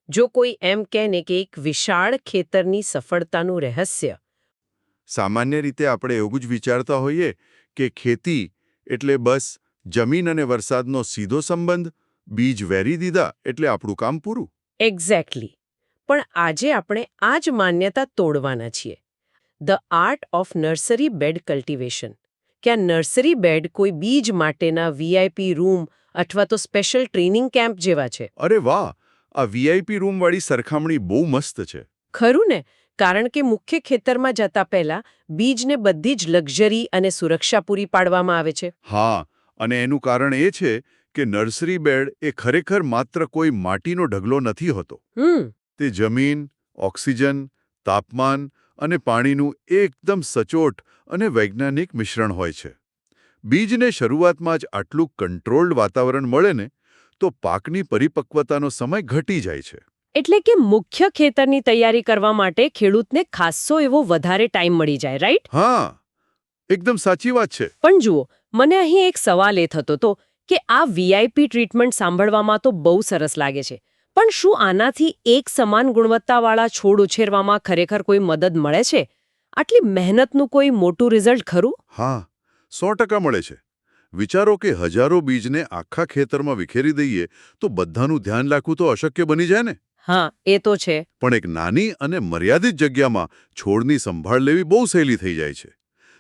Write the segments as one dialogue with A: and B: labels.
A: જો કોઈ એમ કહે ને કે એક વિશાળ ખેતરની સફળતાનું રહસ્ય.
B: સામાન્ય રીતે આપણે એવું જ વિચારતા હોઈએ કે ખેતી એટલે બસ જમીન અને વરસાદનો સીધો સંબંધ, બીજ વેરી દીધા એટલે આપણું કામ પૂરું.
A: એક્ઝેક્ટલી. પણ આજે આપણે આ જ માન્યતા તોડવાના છીએ. The art of nursery bed cultivation. કે આ નર્સરી બેડ કોઈ બીજ માટેના વીઆઈપી રૂમ અથવા તો સ્પેશિયલ ટ્રેનિંગ કેમ્પ જેવા છે.
B: અરે વાહ, આ વીઆઈપી રૂમવાળી સરખામણી બહુ મસ્ત છે.
A: ખરું ને? કારણ કે મુખ્ય ખેતરમાં જતા પહેલા બીજને બધી જ લક્ઝરી અને સુરક્ષા પૂરી પાડવામાં આવે છે.
B: હા, અને એનું કારણ એ છે કે નર્સરી બેડ એ ખરેખર માત્ર કોઈ માટીનો ઢગલો નથી હોતો. તે જમીન, ઓક્સિજન, તાપમાન અને પાણીનું એકદમ સચોટ અને વૈજ્ઞાનિક મિશ્રણ હોય છે. બીજને શરૂઆતમાં જ આટલું કંટ્રોલ્ડ વાતાવરણ મળે ને તો પાકની પરિપક્વતાનો સમય ઘટી જાય છે.
A: એટલે કે મુખ્ય ખેતરની તૈયારી કરવા માટે ખેડૂતને ખાસ્સો એવો વધારે ટાઈમ મળી જાય, રાઈટ?
B: હા, એકદમ સાચી વાત છે.
A: પણ જુઓ, મને અહીં એક સવાલ એ થતો હતો કે આ વીઆઈપી ટ્રીટમેન્ટ સાંભળવામાં તો બહુ સરસ લાગે છે, પણ શું આનાથી એક સમાન ગુણવત્તાવાળા છોડ ઉછેરવામાં ખરેખર કોઈ મદદ મળે છે? આટલી મહેનતનું કોઈ મોટું રિઝલ્ટ ખરું?
B: હા, 100% મળે છે. વિચારો કે હજારો બીજને આખા ખેતરમાં વિખેરી દઈએ તો બધાનું ધ્યાન રાખવું તો અશક્ય બની જાય ને.
A: હા, એ તો છે.
B: પણ એક નાની અને મર્યાદિત જગ્યામાં છોડની સંભાળ લેવી બહુ સહેલી થઈ જાય છે.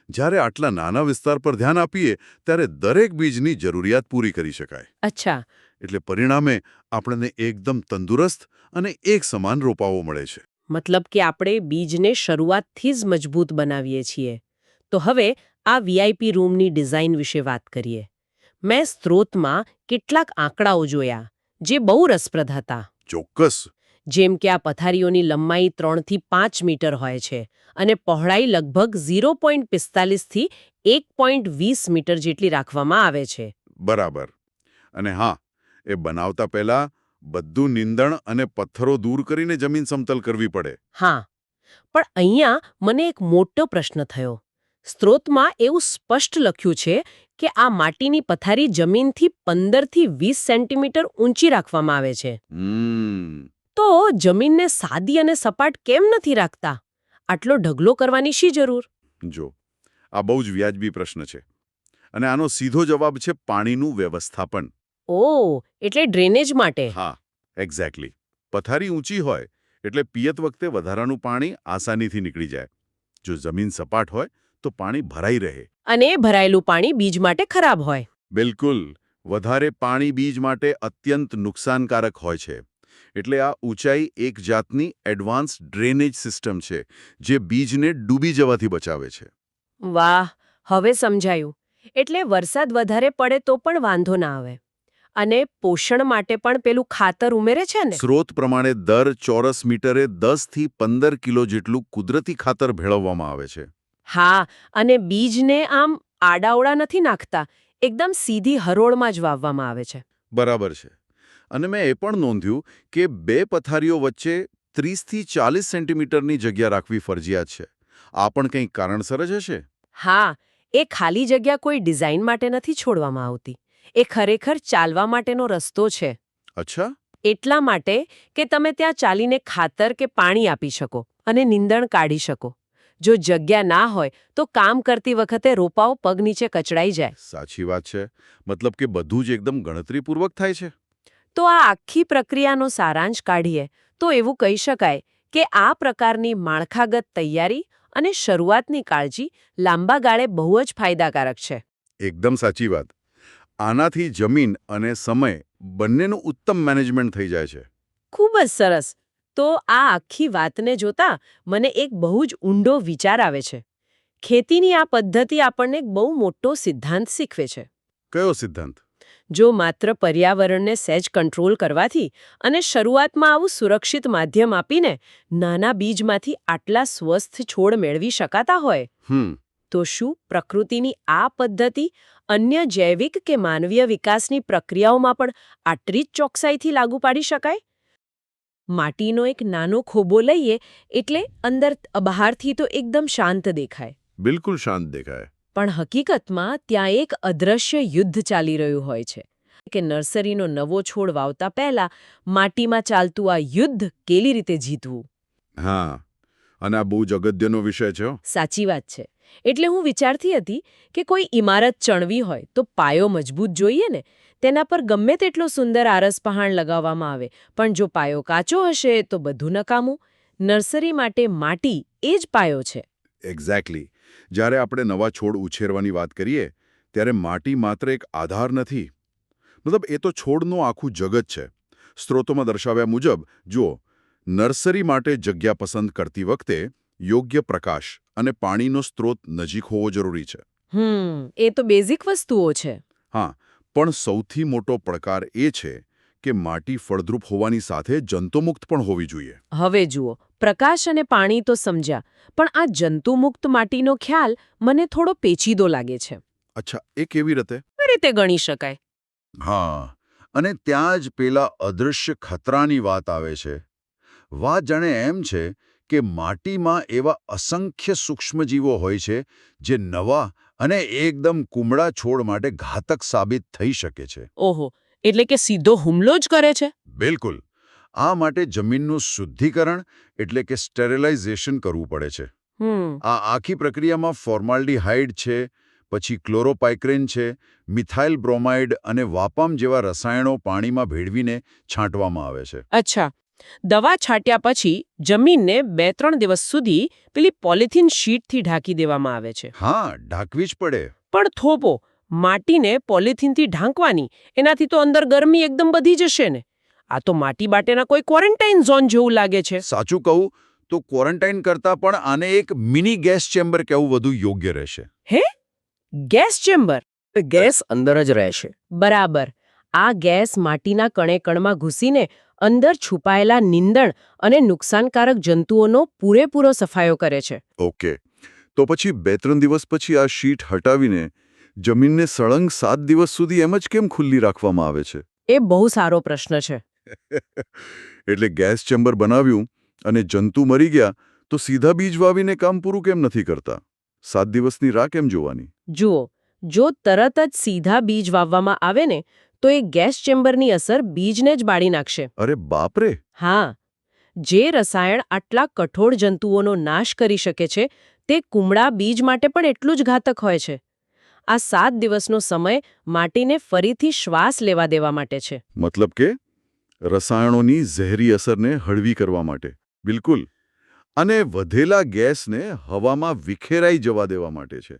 B: જ્યારે આટલા નાના વિસ્તાર પર ધ્યાન આપીએ ત્યારે દરેક બીજની જરૂરિયાત પૂરી કરી શકાય.
A: અચ્છા.
B: એટલે પરિણામે આપણને એકદમ તંદુરસ્ત અને એક સમાન રોપાઓ મળે છે.
A: મતલબ કે આપણે બીજને શરૂઆતથી જ મજબૂત બનાવીએ છીએ. તો હવે આ વીઆઈપી રૂમની ડિઝાઇન વિશે વાત કરીએ. મેં સ્ત્રોતમાં કેટલાક આંકડાઓ જોયા જે બહુ રસપ્રદ હતા.
B: ચોક્કસ.
A: જેમ કે આ પથારીઓની લંબાઈ 3 થી 5 મીટર હોય છે અને પહોળાઈ લગભગ 0.45 થી 1.20 મીટર જેટલી રાખવામાં આવે છે.
B: બરાબર. અને હા, એ બનાવતા પહેલા બધું નીંદણ અને પથ્થરો દૂર કરીને જમીન સમતલ કરવી પડે.
A: હા, પણ અહીંયા મને એક મોટો પ્રશ્ન થયો. સ્ત્રોતમાં એવું સ્પષ્ટ લખ્યું છે કે આ માટીની પથારી જમીનથી 15 થી 20 સેન્ટીમીટર ઊંચી રાખવામાં આવે છે. તો જમીનને સાદી અને સપાટ કેમ નથી રાખતા? આટલો ઢગલો કરવાની શી જરૂર?
B: જો, આ બહુ જ વ્યાજબી પ્રશ્ન છે. અને આનો સીધો જવાબ છે પાણીનું વ્યવસ્થાપન.
A: ઓહ, એટલે ડ્રેનેજ માટે.
B: હા, એક્ઝેક્ટલી. પથારી ઊંચી હોય એટલે પિયત વખતે વધારાનું પાણી આસાનીથી નીકળી જાય. જો જમીન સપાટ હોય તો પાણી ભરાઈ રહે.
A: અને ભરાયેલું પાણી બીજ માટે ખરાબ હોય.
B: બિલકુલ. વધારે પાણી બીજ માટે અત્યંત નુકસાનકારક હોય છે. એટલે આ ઊંચાઈ એક જાતની એડવાન્સ ડ્રેનેજ સિસ્ટમ છે જે બીજને ડૂબી જવાથી બચાવે છે.
A: વાહ, હવે સમજાયું. એટલે વરસાદ વધારે પડે તો પણ વાંધો ના આવે. અને પોષણ માટે પણ પેલું ખાતર ઉમેરે છે ને?
B: સ્ત્રોત પ્રમાણે દર ચોરસ મીટરે 10 થી 15 કિલો જેટલું કુદરતી ખાતર ભેળવવામાં આવે છે.
A: હા, અને બીજને આમ આડાવડા નથી નાખતા, એકદમ સીધી હરોળમાં જ વાવવામાં આવે છે.
B: બરાબર છે. અને મેં એ પણ નોંધ્યું કે બે પથારીઓ વચ્ચે 30 થી 40 સેન્ટીમીટરની જગ્યા રાખવી ફરજિયાત છે. આ પણ કંઈક કારણસર જ હશે.
A: હા, એ ખાલી જગ્યા કોઈ ડિઝાઇન માટે નથી છોડવામાં આવતી. એ ખરેખર ચાલવા માટેનો રસ્તો છે.
B: અચ્છા.
A: એટલા માટે કે તમે ત્યાં ચાલીને ખાતર કે પાણી આપી શકો અને નીંદણ કાઢી શકો. જો જગ્યા ના હોય તો કામ કરતી વખતે રોપાઓ પગ નીચે કચડાઈ જાય.
B: સાચી વાત છે. મતલબ કે બધું જ એકદમ ગણતરીપૂર્વક થાય છે.
A: તો આ આખી પ્રક્રિયાનો સારાંશ કાઢીએ તો એવું કહી શકાય કે આ પ્રકારની માળખાગત તૈયારી અને શરૂઆતની કાળજી લાંબા ગાળે બહુ જ ફાયદાકારક છે.
B: એકદમ સાચી વાત. આનાથી જમીન અને સમય બંનેનું ઉત્તમ મેનેજમેન્ટ થઈ જાય છે.
A: ખૂબ જ સરસ. તો આ આખી વાતને જોતા મને એક બહુ જ ઊંડો વિચાર આવે છે. ખેતીની આ પદ્ધતિ આપણને એક બહુ મોટો સિદ્ધાંત શીખવે છે.
B: કયો સિદ્ધાંત?
A: જો માત્ર પર્યાવરણને સહેજ કંટ્રોલ કરવાથી અને શરૂઆતમાં આવું સુરક્ષિત માધ્યમ આપીને નાના બીજમાંથી આટલા સ્વસ્થ છોડ મેળવી શકાતા હોય, તો શું પ્રકૃતિની આ પદ્ધતિ અન્ય જૈવિક કે માનવીય વિકાસની પ્રક્રિયાઓમાં પણ આટલી જ ચોકસાઈથી લાગુ પાડી શકાય? માટીનો એક નાનો ખોબો લઈએ એટલે અંદર બહારથી તો એકદમ શાંત દેખાય.
B: બિલકુલ શાંત દેખાય.
A: પણ હકીકતમાં ત્યાં એક અદ્રશ્ય યુદ્ધ ચાલી રહ્યું હોય છે. કે નર્સરીનો નવો છોડ વાવતા પહેલા માટીમાં ચાલતું આ યુદ્ધ કેવી રીતે જીતવું.
B: હા, અને આ બહુ જ અગત્યનો વિષય છે.
A: સાચી વાત છે. એટલે હું વિચારતી હતી કે કોઈ ઇમારત ચણવી હોય તો પાયો મજબૂત જોઈએ ને. તેના પર ગમે તેટલો સુંદર આરસપહાણ લગાવવામાં આવે, પણ જો પાયો કાચો હશે તો બધું નકામું. નર્સરી માટે માટી એ જ પાયો છે.
B: એક્ઝેક્ટલી. જ્યારે આપણે નવા છોડ ઉછેરવાની વાત કરીએ ત્યારે માટી માત્ર એક આધાર નથી. મતલબ એ તો છોડનું આખું જગત છે. સ્ત્રોતોમાં દર્શાવ્યા મુજબ જુઓ, નર્સરી માટે જગ્યા પસંદ કરતી વખતે યોગ્ય પ્રકાશ અને પાણીનો સ્ત્રોત નજીક હોવો જરૂરી છે.
A: એ તો બેઝિક વસ્તુઓ છે.
B: હા, પણ સૌથી મોટો પડકાર એ છે કે માટી ફળદ્રુપ હોવાની સાથે જંતુમુક્ત પણ હોવી જોઈએ.
A: હવે જુઓ, પ્રકાશ અને પાણી તો સમજ્યા, પણ આ જંતુમુક્ત માટીનો ખ્યાલ મને થોડો પેચીદો લાગે છે.
B: અચ્છા, એ કેવી રીતે?
A: કેવી રીતે ગણી શકાય?
B: હા, અને ત્યાં જ પેલા અદૃશ્ય ખતરાની વાત આવે છે. વાત જાણે એમ છે કે માટીમાં એવા અસંખ્ય સૂક્ષ્મજીવો હોય છે જે નવા અને એકદમ કુમળા છોડ માટે ઘાતક સાબિત થઈ શકે છે.
A: ઓહો, એટલે કે સીધો હુમલો જ કરે છે?
B: બિલકુલ. આ માટે જમીનનું શુદ્ધિકરણ એટલે કે સ્ટેરિલાઇઝેશન કરવું પડે છે. આ આખી પ્રક્રિયામાં ફોર્માલ્ડિહાઇડ છે, પછી ક્લોરોપાઇક્રેન છે, મિથાઇલ બ્રોમાઇડ અને વાપામ જેવા રસાયણો પાણીમાં ભેળવીને છાંટવામાં આવે છે.
A: અચ્છા, દવા છાંટ્યા પછી જમીનને 2-3 દિવસ સુધી પેલી પોલિથીન શીટથી ઢાંકી દેવામાં આવે છે.
B: હા, ઢાંકવી જ પડે.
A: પણ થોપો, માટીને પોલિથીનથી ઢાંકવાની, એનાથી તો અંદર ગરમી એકદમ વધી જશે ને. આ તો માટી બાટેના કોઈ ક્વોરન્ટાઇન ઝોન જેવું લાગે છે.
B: સાચું કહું તો ક્વોરન્ટાઇન કરતાં પણ આને એક મિની ગેસ ચેમ્બર કહેવું વધુ યોગ્ય રહેશે.
A: હે? Gas chamber?
C: ગેસ અંદર જ રહેશે.
A: બરાબર. આ ગેસ માટીના કણે-કણમાં ઘૂસીને અંદર છુપાયેલા નીંદણ અને નુકસાનકારક જંતુઓનો પૂરેપૂરો સફાયો કરે છે.
B: ઓકે. તો પછી 2-3 દિવસ પછી આ શીટ હટાવીને જમીનને સળંગ 7 દિવસ સુધી એમ જ કેમ ખુલ્લી રાખવામાં આવે છે?
A: એ બહુ સારો પ્રશ્ન છે.
B: એટલે ગેસ ચેમ્બર બનાવ્યું અને જંતુ મરી ગયા તો સીધા બીજ વાવીને કામ પૂરું કેમ નથી કરતા? 7 દિવસની રાહ કેમ જોવાની?
A: જુઓ, જો તરત જ સીધા બીજ વાવવામાં આવે ને તો એ ગેસ ચેમ્બરની અસર બીજને જ બાળી નાખશે.
B: અરે બાપરે!
A: હા, જે રસાયણ આટલા કઠોળ જંતુઓનો નાશ કરી શકે છે તે કુમળા બીજ માટે પણ એટલું જ ઘાતક હોય છે. આ 7 દિવસનો સમય માટીને ફરીથી શ્વાસ લેવા દેવા માટે છે.
B: મતલબ કે રસાયણોની ઝેરી અસરને હળવી કરવા માટે. બિલકુલ. અને વધેલા ગેસને હવામાં વિખેરાઈ જવા દેવા માટે છે,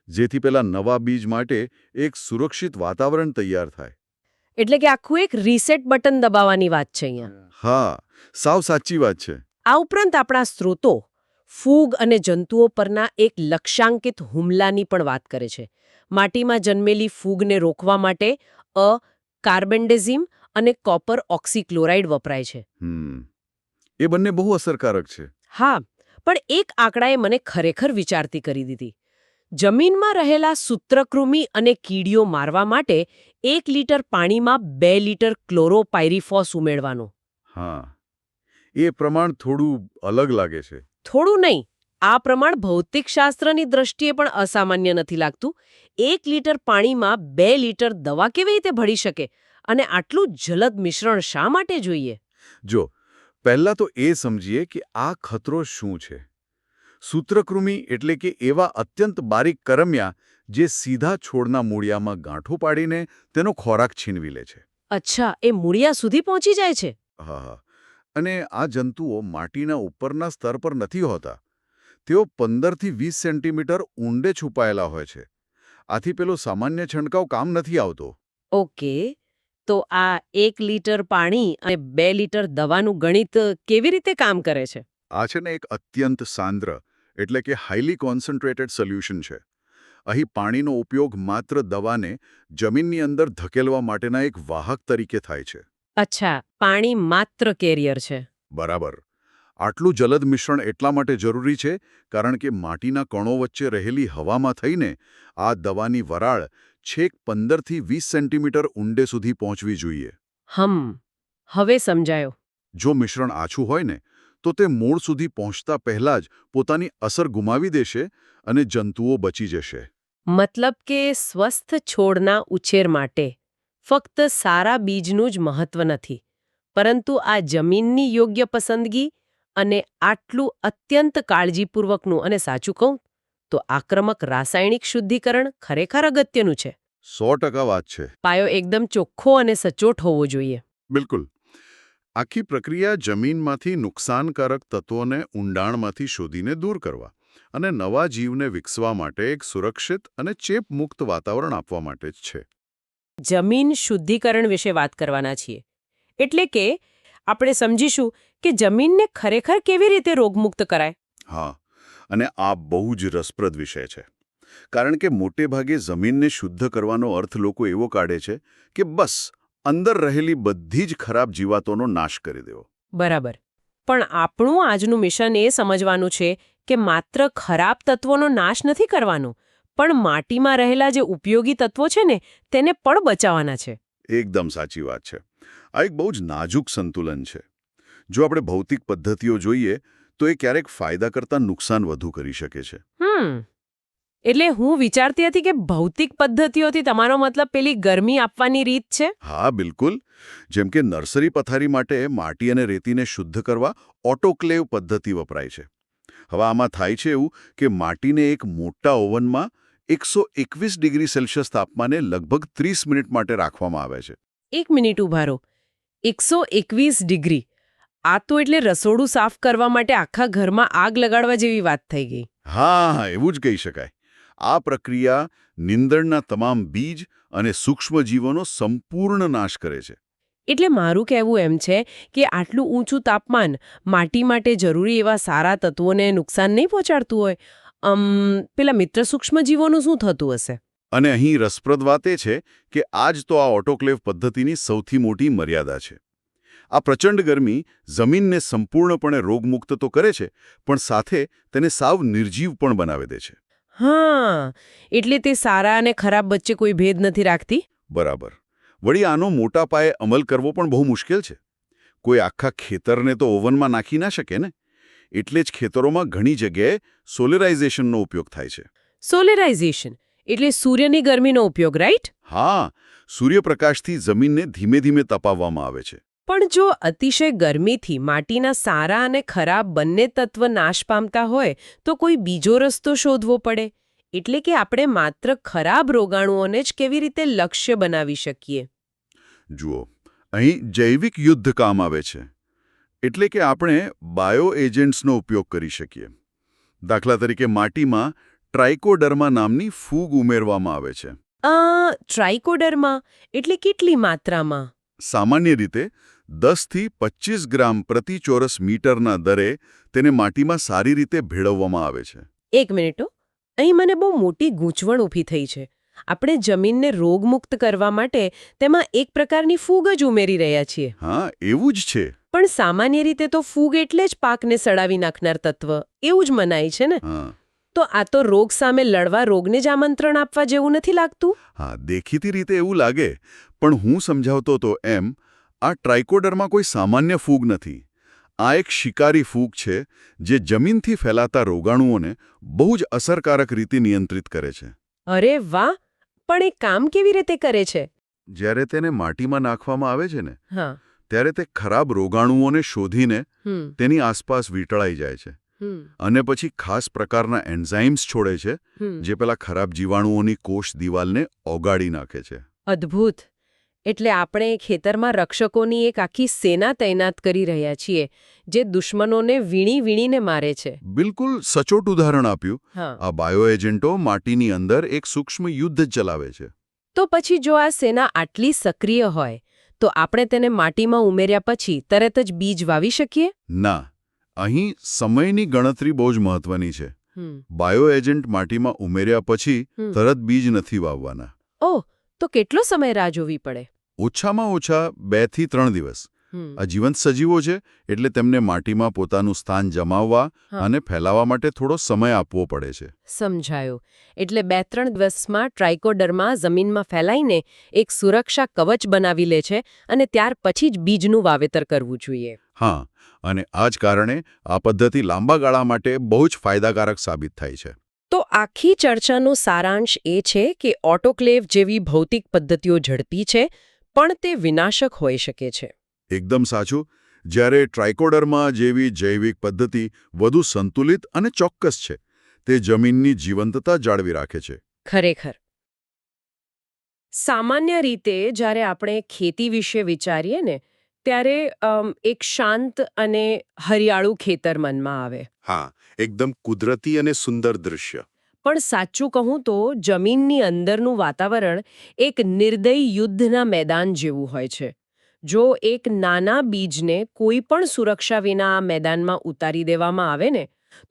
B: જેથી પેલા નવા બીજ માટે એક સુરક્ષિત વાતાવરણ તૈયાર થાય.
A: એટલે કે આખું એક રીસેટ બટન દબાવવાની વાત છે અહીંયા.
B: હા, સાવ સાચી વાત છે.
A: આ ઉપરાંત આપણા સ્ત્રોતો ફૂગ અને જંતુઓ પરના એક લક્ષ્યાંકિત હુમલાની પણ વાત કરે છે. માટીમાં જન્મેલી ફૂગને રોકવા માટે કાર્બેન્ડેઝિમ અને કોપર ઓક્સીક્લોરાઇડ વપરાય છે.
B: એ બંને બહુ અસરકારક છે.
A: હા, પણ એક આંકડાએ મને ખરેખર વિચારતી કરી દીધી. જમીનમાં રહેલા સૂત્રકૃમિ અને કીડીઓ મારવા માટે 1 લીટર પાણીમાં 2 લીટર ક્લોરોપાયરીફોસ ઉમેરવાનું.
B: હા, એ પ્રમાણ થોડું અલગ લાગે છે.
A: થોડું નહીં, આ પ્રમાણ ભૌતિકશાસ્ત્રની દ્રષ્ટિએ પણ અસામાન્ય નથી લાગતું. 1 લીટર પાણીમાં 2 લીટર દવા કેવી રીતે ભળી શકે અને આટલું જલદ મિશ્રણ શા માટે જોઈએ?
B: જો, પહેલા તો એ સમજીએ કે આ ખતરો શું છે. સૂત્રકૃમિ એટલે કે એવા અત્યંત બારીક કરમિયા જે સીધા છોડના મૂળિયામાં ગાંઠો પાડીને તેનો ખોરાક છીનવી લે છે.
A: અચ્છા, એ મૂળિયા સુધી પહોંચી જાય છે?
B: હા, અને આ જંતુઓ માટીના ઉપરના સ્તર પર નથી હોતા. તેઓ 15 થી 20 સેન્ટીમીટર ઊંડે છુપાયેલા હોય છે. આથી પેલો સામાન્ય છંટકાવ કામ નથી આવતો.
A: ઓકે, તો આ 1 લીટર પાણી અને 2 લીટર દવાનું ગણિત કેવી રીતે કામ કરે છે?
B: આ છે ને એક અત્યંત સાંદ્ર એટલે કે હાઈલી કોન્સન્ટ્રેટેડ સોલ્યુશન છે. અહીં પાણીનો ઉપયોગ માત્ર દવાને જમીનની અંદર ધકેલવા માટેના એક વાહક તરીકે થાય છે.
A: અચ્છા, પાણી માત્ર કેરિયર છે.
B: બરાબર. આટલું જલદ મિશ્રણ એટલા માટે જરૂરી છે કારણ કે માટીના કણો વચ્ચે રહેલી હવામાં થઈને આ દવાની વરાળ છેક 15 થી 20 સેન્ટીમીટર ઊંડે સુધી પહોંચવી જોઈએ.
A: હવે સમજાયો.
B: જો મિશ્રણ આછું હોય ને તો તે મૂળ સુધી પહોંચતા પહેલા જ પોતાની અસર ગુમાવી દેશે અને જંતુઓ બચી જશે.
A: મતલબ કે સ્વસ્થ છોડના ઉછેર માટે ફક્ત સારા બીજનું જ મહત્વ નથી, પરંતુ આ જમીનની યોગ્ય પસંદગી અને આટલું અત્યંત કાળજીપૂર્વકનું, અને સાચું કહું તો આક્રમક રાસાયણિક શુદ્ધિકરણ ખરેખર અગત્યનું છે.
B: 100% વાત છે.
A: પાયો એકદમ ચોખ્ખો અને સચોટ હોવો જોઈએ.
B: બિલકુલ. આખી પ્રક્રિયા જમીનમાંથી નુકસાનકારક તત્વોને ઊંડાણમાંથી શોધીને દૂર કરવા અને નવા જીવને વિકસવા માટે એક સુરક્ષિત અને ચેપમુક્ત વાતાવરણ આપવા માટે જ છે.
A: જમીન શુદ્ધિકરણ વિશે વાત કરવાના છીએ. એટલે કે આપણે સમજીશું કે જમીનને ખરેખર કેવી રીતે રોગમુક્ત કરાય.
B: હા, અને આ બહુ જ રસપ્રદ વિષય છે. કારણ કે મોટે ભાગે જમીનને શુદ્ધ કરવાનો અર્થ લોકો એવો કાઢે છે કે બસ અંદર રહેલી બધી જ ખરાબ જીવાતોનો નાશ કરી દેવો.
A: બરાબર. પણ આપણું આજનું મિશન એ સમજવાનું છે કે માત્ર ખરાબ તત્વોનો નાશ નથી કરવાનો, પણ માટીમાં રહેલા જે ઉપયોગી તત્વો છે ને તેને પણ બચાવવાના છે.
B: એકદમ સાચી વાત છે. આ એક બહુ જ નાજુક સંતુલન છે. જો આપણે ભૌતિક પદ્ધતિઓ જોઈએ તો એ ક્યારેક ફાયદા કરતાં નુકસાન વધુ કરી શકે છે.
A: એટલે હું વિચારતી હતી કે ભૌતિક પદ્ધતિઓથી તમારો મતલબ પેલી ગરમી આપવાની રીત છે?
B: હા, બિલકુલ. જેમ કે નર્સરી પથારી માટે માટી અને રેતીને શુદ્ધ કરવા ઓટોક્લેવ પદ્ધતિ વપરાય છે. હવે આમાં થાય છે એવું કે માટીને એક મોટા ઓવનમાં 121 ડિગ્રી સેલ્સિયસ તાપમાને લગભગ 30 મિનિટ માટે રાખવામાં આવે છે.
A: 1 મિનિટ ઉભા રહો. 121 ડિગ્રી. આ તો એટલે રસોડું સાફ કરવા માટે આખા ઘરમાં આગ લગાડવા જેવી વાત થઈ ગઈ.
B: હા, એવું જ કહી શકાય. આ પ્રક્રિયા નીંદણના તમામ બીજ અને સૂક્ષ્મજીવોનો સંપૂર્ણ નાશ કરે છે.
A: એટલે મારું કહેવું એમ છે કે આટલું ઊંચું તાપમાન માટી માટે જરૂરી એવા સારા તત્વોને નુકસાન નહીં પહોંચાડતું હોય. પેલા મિત્ર સૂક્ષ્મજીવોનું શું થતું હશે?
B: અને અહીં રસપ્રદ વાત એ છે કે આ જ તો આ ઓટોક્લેવ પદ્ધતિની સૌથી મોટી મર્યાદા છે. આ પ્રચંડ ગરમી જમીનને સંપૂર્ણપણે રોગમુક્ત તો કરે છે, પણ સાથે તેને સાવ નિર્જીવ પણ બનાવી દે છે.
A: હા, એટલે તે સારા અને ખરાબ વચ્ચે કોઈ ભેદ નથી રાખતી?
B: બરાબર. વળી આનો મોટા પાયે અમલ કરવો પણ બહુ મુશ્કેલ છે. કોઈ આખા ખેતરને તો ઓવનમાં નાખી ના શકે ને. એટલે જ ખેતરોમાં ઘણી જગ્યાએ સોલેરાઇઝેશનનો ઉપયોગ થાય છે.
A: સોલેરાઇઝેશન એટલે સૂર્યની ગરમીનો ઉપયોગ, રાઈટ?
B: હા, સૂર્યપ્રકાશથી જમીનને ધીમે ધીમે તપાવવામાં આવે છે.
A: પણ જો અતિશય ગરમીથી માટીના સારા અને ખરાબ બંને તત્વ નાશ પામતા હોય તો કોઈ બીજો રસ્તો શોધવો પડે. એટલે કે આપણે માત્ર ખરાબ રોગાણુઓને જ કેવી રીતે લક્ષ્ય બનાવી શકીએ?
B: જુઓ, અહીં જૈવિક યુદ્ધ કામ આવે છે. એટલે કે આપણે બાયો એજન્ટ્સનો ઉપયોગ કરી શકીએ. દાખલા તરીકે માટીમાં ટ્રાઇકોડર્મા નામની ફૂગ ઉમેરવામાં આવે છે.
A: ટ્રાઇકોડર્મા એટલે કેટલી માત્રામાં?
B: સામાન્ય રીતે 10 થી 25 ગ્રામ પ્રતિ ચોરસ મીટરના દરે તેને માટીમાં સારી રીતે ભેળવવામાં આવે છે.
A: 1 મિનિટ. અહીં મને બહુ મોટી ગૂંચવણ ઊભી થઈ છે. આપણે જમીનને રોગમુક્ત કરવા માટે તેમાં એક પ્રકારની ફૂગ જ ઉમેરી રહ્યા છીએ.
B: હા, એવું જ છે.
A: પણ સામાન્ય રીતે તો ફૂગ એટલે જ પાકને સડાવી નાખનાર તત્વ એવું જ મનાય છે ને? તો આ તો રોગ સામે લડવા રોગને જ આમંત્રણ આપવા જેવું નથી લાગતું?
B: હા, દેખીતી રીતે એવું લાગે, પણ હું સમજાવતો તો એમ આ ટ્રાઇકોડર્મા કોઈ સામાન્ય ફૂગ નથી. આ એક શિકારી ફૂગ છે જે જમીનથી ફેલાતા રોગાણુઓને બહુ જ અસરકારક રીતે નિયંત્રિત કરે છે.
A: અરે વાહ! પણ એ કામ કેવી રીતે કરે છે?
B: જ્યારે તેને માટીમાં નાખવામાં આવે છે ને,
A: હા,
B: ત્યારે તે ખરાબ રોગાણુઓને શોધીને તેની આસપાસ વીંટળાઈ જાય છે. અને પછી ખાસ પ્રકારના એન્ઝાઇમ્સ છોડે છે જે પેલા ખરાબ જીવાણુઓની કોષ દિવાલને ઓગાળી નાખે છે.
A: અદ્ભુત! એટલે આપણે ખેતરમાં રક્ષકોની એક આખી સેના તૈનાત કરી રહ્યા છીએ જે દુશ્મનોને વીણીને મારે છે.
B: બિલકુલ સચોટ ઉદાહરણ આપ્યું.
A: હા.
B: આ બાયો એજન્ટો માટીની અંદર એક સૂક્ષ્મ યુદ્ધ ચલાવે છે.
A: તો પછી જો આ સેના આટલી સક્રિય હોય તો આપણે તેને માટીમાં ઉમેર્યા પછી તરત જ બીજ વાવી શકીએ?
B: ના, અહીં સમયની ગણતરી બહુ જ મહત્વની છે. બાયો એજન્ટ માટીમાં ઉમેર્યા પછી તરત બીજ નથી વાવવાના.
A: ઓહ, તો કેટલો સમય રાહ જોવી પડે?
B: ઓછામાં ઓછા 2 થી 3 દિવસ. આ જીવંત સજીવો છે એટલે તેમને માટીમાં પોતાનું સ્થાન જમાવવા અને ફેલાવા માટે થોડો સમય આપવો પડે છે.
A: સમજાયું. એટલે 2-3 દિવસમાં ટ્રાઇકોડર્મા જમીનમાં ફેલાઈને એક સુરક્ષા કવચ બનાવી લે છે અને ત્યાર પછી જ બીજનું વાવેતર કરવું જોઈએ.
B: હા, અને આ જ કારણે આ પદ્ધતિ લાંબા ગાળા માટે બહુ જ ફાયદાકારક સાબિત થાય છે.
A: તો આખી ચર્ચાનો સારાંશ એ છે કે ઓટોક્લેવ જેવી ભૌતિક પદ્ધતિઓ ઝડપી છે, પણ તે વિનાશક હોઈ શકે છે.
B: એકદમ સાચું. જ્યારે ટ્રાઇકોડર્મા જેવી જૈવિક પદ્ધતિ વધુ સંતુલિત અને ચોક્કસ છે, તે જમીનની જીવંતતા જાળવી રાખે છે.
A: ખરેખર. સામાન્ય રીતે જ્યારે આપણે ખેતી વિશે વિચારીએ ને ત્યારે એક શાંત અને હરિયાળું ખેતર મનમાં આવે.
B: હા, એકદમ કુદરતી અને સુંદર દૃશ્ય.
A: પણ સાચું કહું તો જમીનની અંદરનું વાતાવરણ એક નિર્દય યુદ્ધના મેદાન જેવું હોય છે. જો એક નાના બીજને કોઈ પણ સુરક્ષા વિના આ મેદાનમાં ઉતારી દેવામાં આવે ને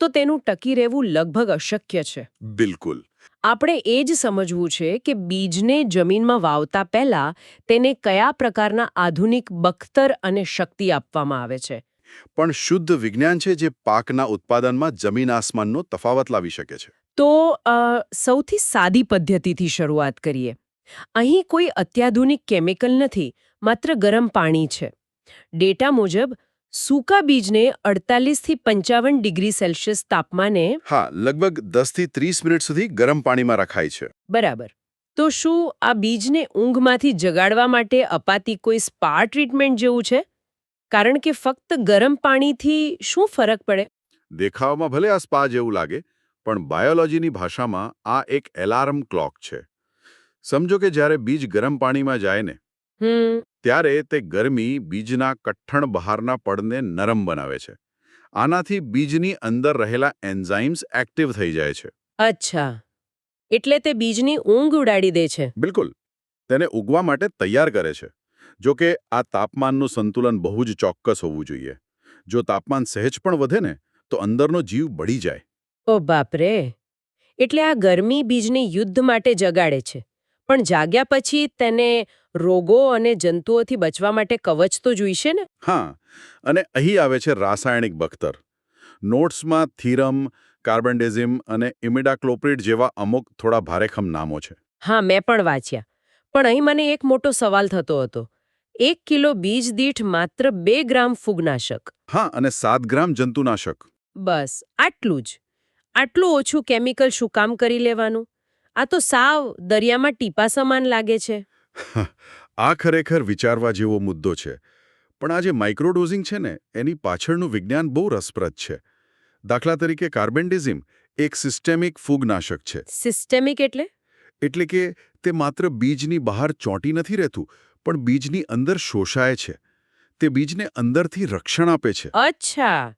A: તો તેનું ટકી રહેવું લગભગ અશક્ય છે.
B: બિલકુલ.
A: આપણે એ જ સમજવું છે કે બીજને જમીનમાં વાવતા પહેલા તેને કયા પ્રકારના આધુનિક બખ્તર અને શક્તિ આપવામાં આવે છે.
B: પણ શુદ્ધ વિજ્ઞાન છે જે પાકના ઉત્પાદનમાં જમીન આસમાનનો તફાવત લાવી શકે છે.
A: તો સૌથી સાદી પદ્ધતિથી શરૂઆત કરીએ. અહીં કોઈ અત્યાધુનિક કેમિકલ નથી, માત્ર ગરમ પાણી છે. ડેટા મુજબ સૂકા બીજને 48 થી 55 ડિગ્રી સેલ્સિયસ તાપમાને
B: હા, લગભગ 10 થી 30 મિનિટ સુધી ગરમ પાણીમાં રખાય છે.
A: બરાબર. તો શું આ બીજને ઊંઘમાંથી જગાડવા માટે અપાતી કોઈ સ્પા ટ્રીટમેન્ટ જેવું છે? કારણ કે ફક્ત ગરમ પાણીથી શું ફરક પડે?
B: દેખાવમાં ભલે આ સ્પા જેવું લાગે, પણ બાયોલોજીની ભાષામાં આ એક એલાર્મ ક્લોક છે. સમજો કે જ્યારે બીજ ગરમ પાણીમાં જાય ને ત્યારે તે ગરમી બીજના કઠણ બહારના પડને નરમ બનાવે છે. આનાથી બીજની અંદર રહેલા એન્ઝાઇમ્સ એક્ટિવ થઈ જાય છે.
A: અચ્છા, એટલે તે બીજની ઊંઘ ઉડાડી દે છે.
B: બિલકુલ. તેને ઉગવા માટે તૈયાર કરે છે. જો કે આ તાપમાનનું સંતુલન બહુ જ ચોક્કસ હોવું જોઈએ. જો તાપમાન સહેજ પણ વધે ને તો અંદરનો જીવ બળી જાય.
A: ઓ બાપરે! એટલે આ ગરમી બીજને યુદ્ધ માટે જગાડે છે, પણ જાગ્યા પછી તેને રોગો અને જંતુઓથી બચવા માટે કવચ તો જોઈશે ને?
B: હા, અને અહીં આવે છે રાસાયણિક બખ્તર. નોટ્સમાં થીરમ, કાર્બેન્ડેઝિમ અને ઇમિડાક્લોપ્રિડ જેવા અમુક થોડા ભારેખમ નામો છે.
A: હા, મેં પણ વાંચ્યા. પણ અહીં મને એક મોટો સવાલ થતો હતો. 1 કિલો બીજ દીઠ માત્ર 2 ગ્રામ ફૂગનાશક.
B: હા, અને 7 ગ્રામ જંતુનાશક.
A: બસ આટલું જ. આટલું ઓછું કેમિકલ શું કામ કરી લેવાનું? આ તો સાવ દરિયામાં ટીપા સમાન લાગે છે.
B: આ ખરેખર વિચારવા જેવો મુદ્દો છે. પણ આ જે માઇક્રોડોઝિંગ છે ને એની પાછળનું વિજ્ઞાન બહુ રસપ્રદ છે. દાખલા તરીકે કાર્બેન્ડેઝિમ એક સિસ્ટેમિક ફૂગનાશક છે.
A: સિસ્ટેમિક એટલે?
B: એટલે કે તે માત્ર બીજની બહાર ચોંટી નથી રહેતું, પણ બીજની અંદર શોષાય છે. તે બીજને અંદરથી રક્ષણ આપે છે.
A: અચ્છા,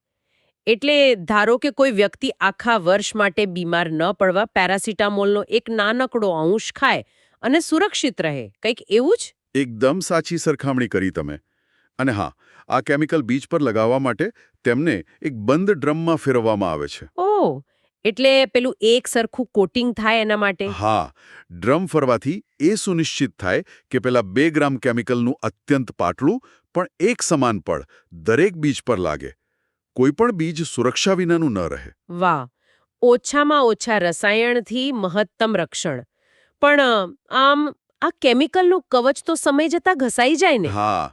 A: એટલે ધારો કે કોઈ વ્યક્તિ આખા વર્ષ માટે બીમાર ન પડવા પેરાસિટામોલનો એક નાનકડો અંશ ખાય અને સુરક્ષિત રહે, કંઈક એવું જ?
B: એકદમ સાચી સરખામણી કરી તમે. અને હા, આ કેમિકલ બીજ પર લગાવવા માટે તેમને એક બંધ ડ્રમમાં ફેરવવામાં આવે છે.
A: ઓહ, એટલે પેલું એક સરખું કોટિંગ થાય એના માટે?
B: હા, ડ્રમ ફરવાથી એ સુનિશ્ચિત થાય કે પેલા 2 ગ્રામ કેમિકલનું અત્યંત પાતળું પણ એક સમાન પડ દરેક બીજ પર લાગે. કોઈ પણ બીજ સુરક્ષા વિનાનું ન રહે.
A: વાહ, ઓછામાં ઓછા રસાયણથી મહત્તમ રક્ષણ. પણ આમ આ કેમિકલનું કવચ તો સમય જતાં ઘસાઈ જાય ને?
B: હા,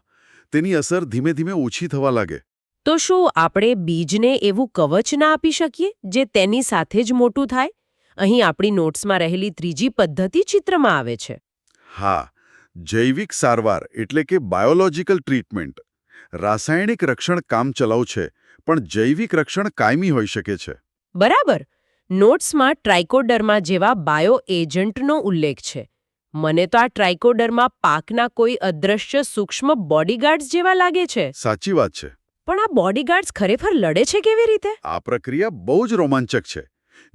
B: તેની અસર ધીમે ધીમે ઓછી થવા લાગે.
A: તો શું આપણે બીજને એવું કવચ ના આપી શકીએ જે તેની સાથે જ મોટું થાય? અહીં આપણી નોટ્સમાં રહેલી ત્રીજી પદ્ધતિ ચિત્રમાં આવે છે.
B: હા, જૈવિક સારવાર એટલે કે બાયોલોજીકલ ટ્રીટમેન્ટ. રાસાયણિક રક્ષણ કામચલાઉ છે, પણ જૈવિક રક્ષણ કાયમી હોઈ શકે છે.
A: બરાબર. નોટ્સમાં ટ્રાઇકોડર્મા જેવા બાયો એજન્ટનો ઉલ્લેખ છે. મને તો આ ટ્રાઇકોડર્મા પાકના કોઈ અદ્રશ્ય સૂક્ષ્મ બોડીગાર્ડ્સ જેવા લાગે છે.
B: સાચી વાત છે.
A: પણ આ બોડીગાર્ડ્સ ખરેખર લડે છે કેવી રીતે?
B: આ પ્રક્રિયા બહુ જ રોમાંચક છે.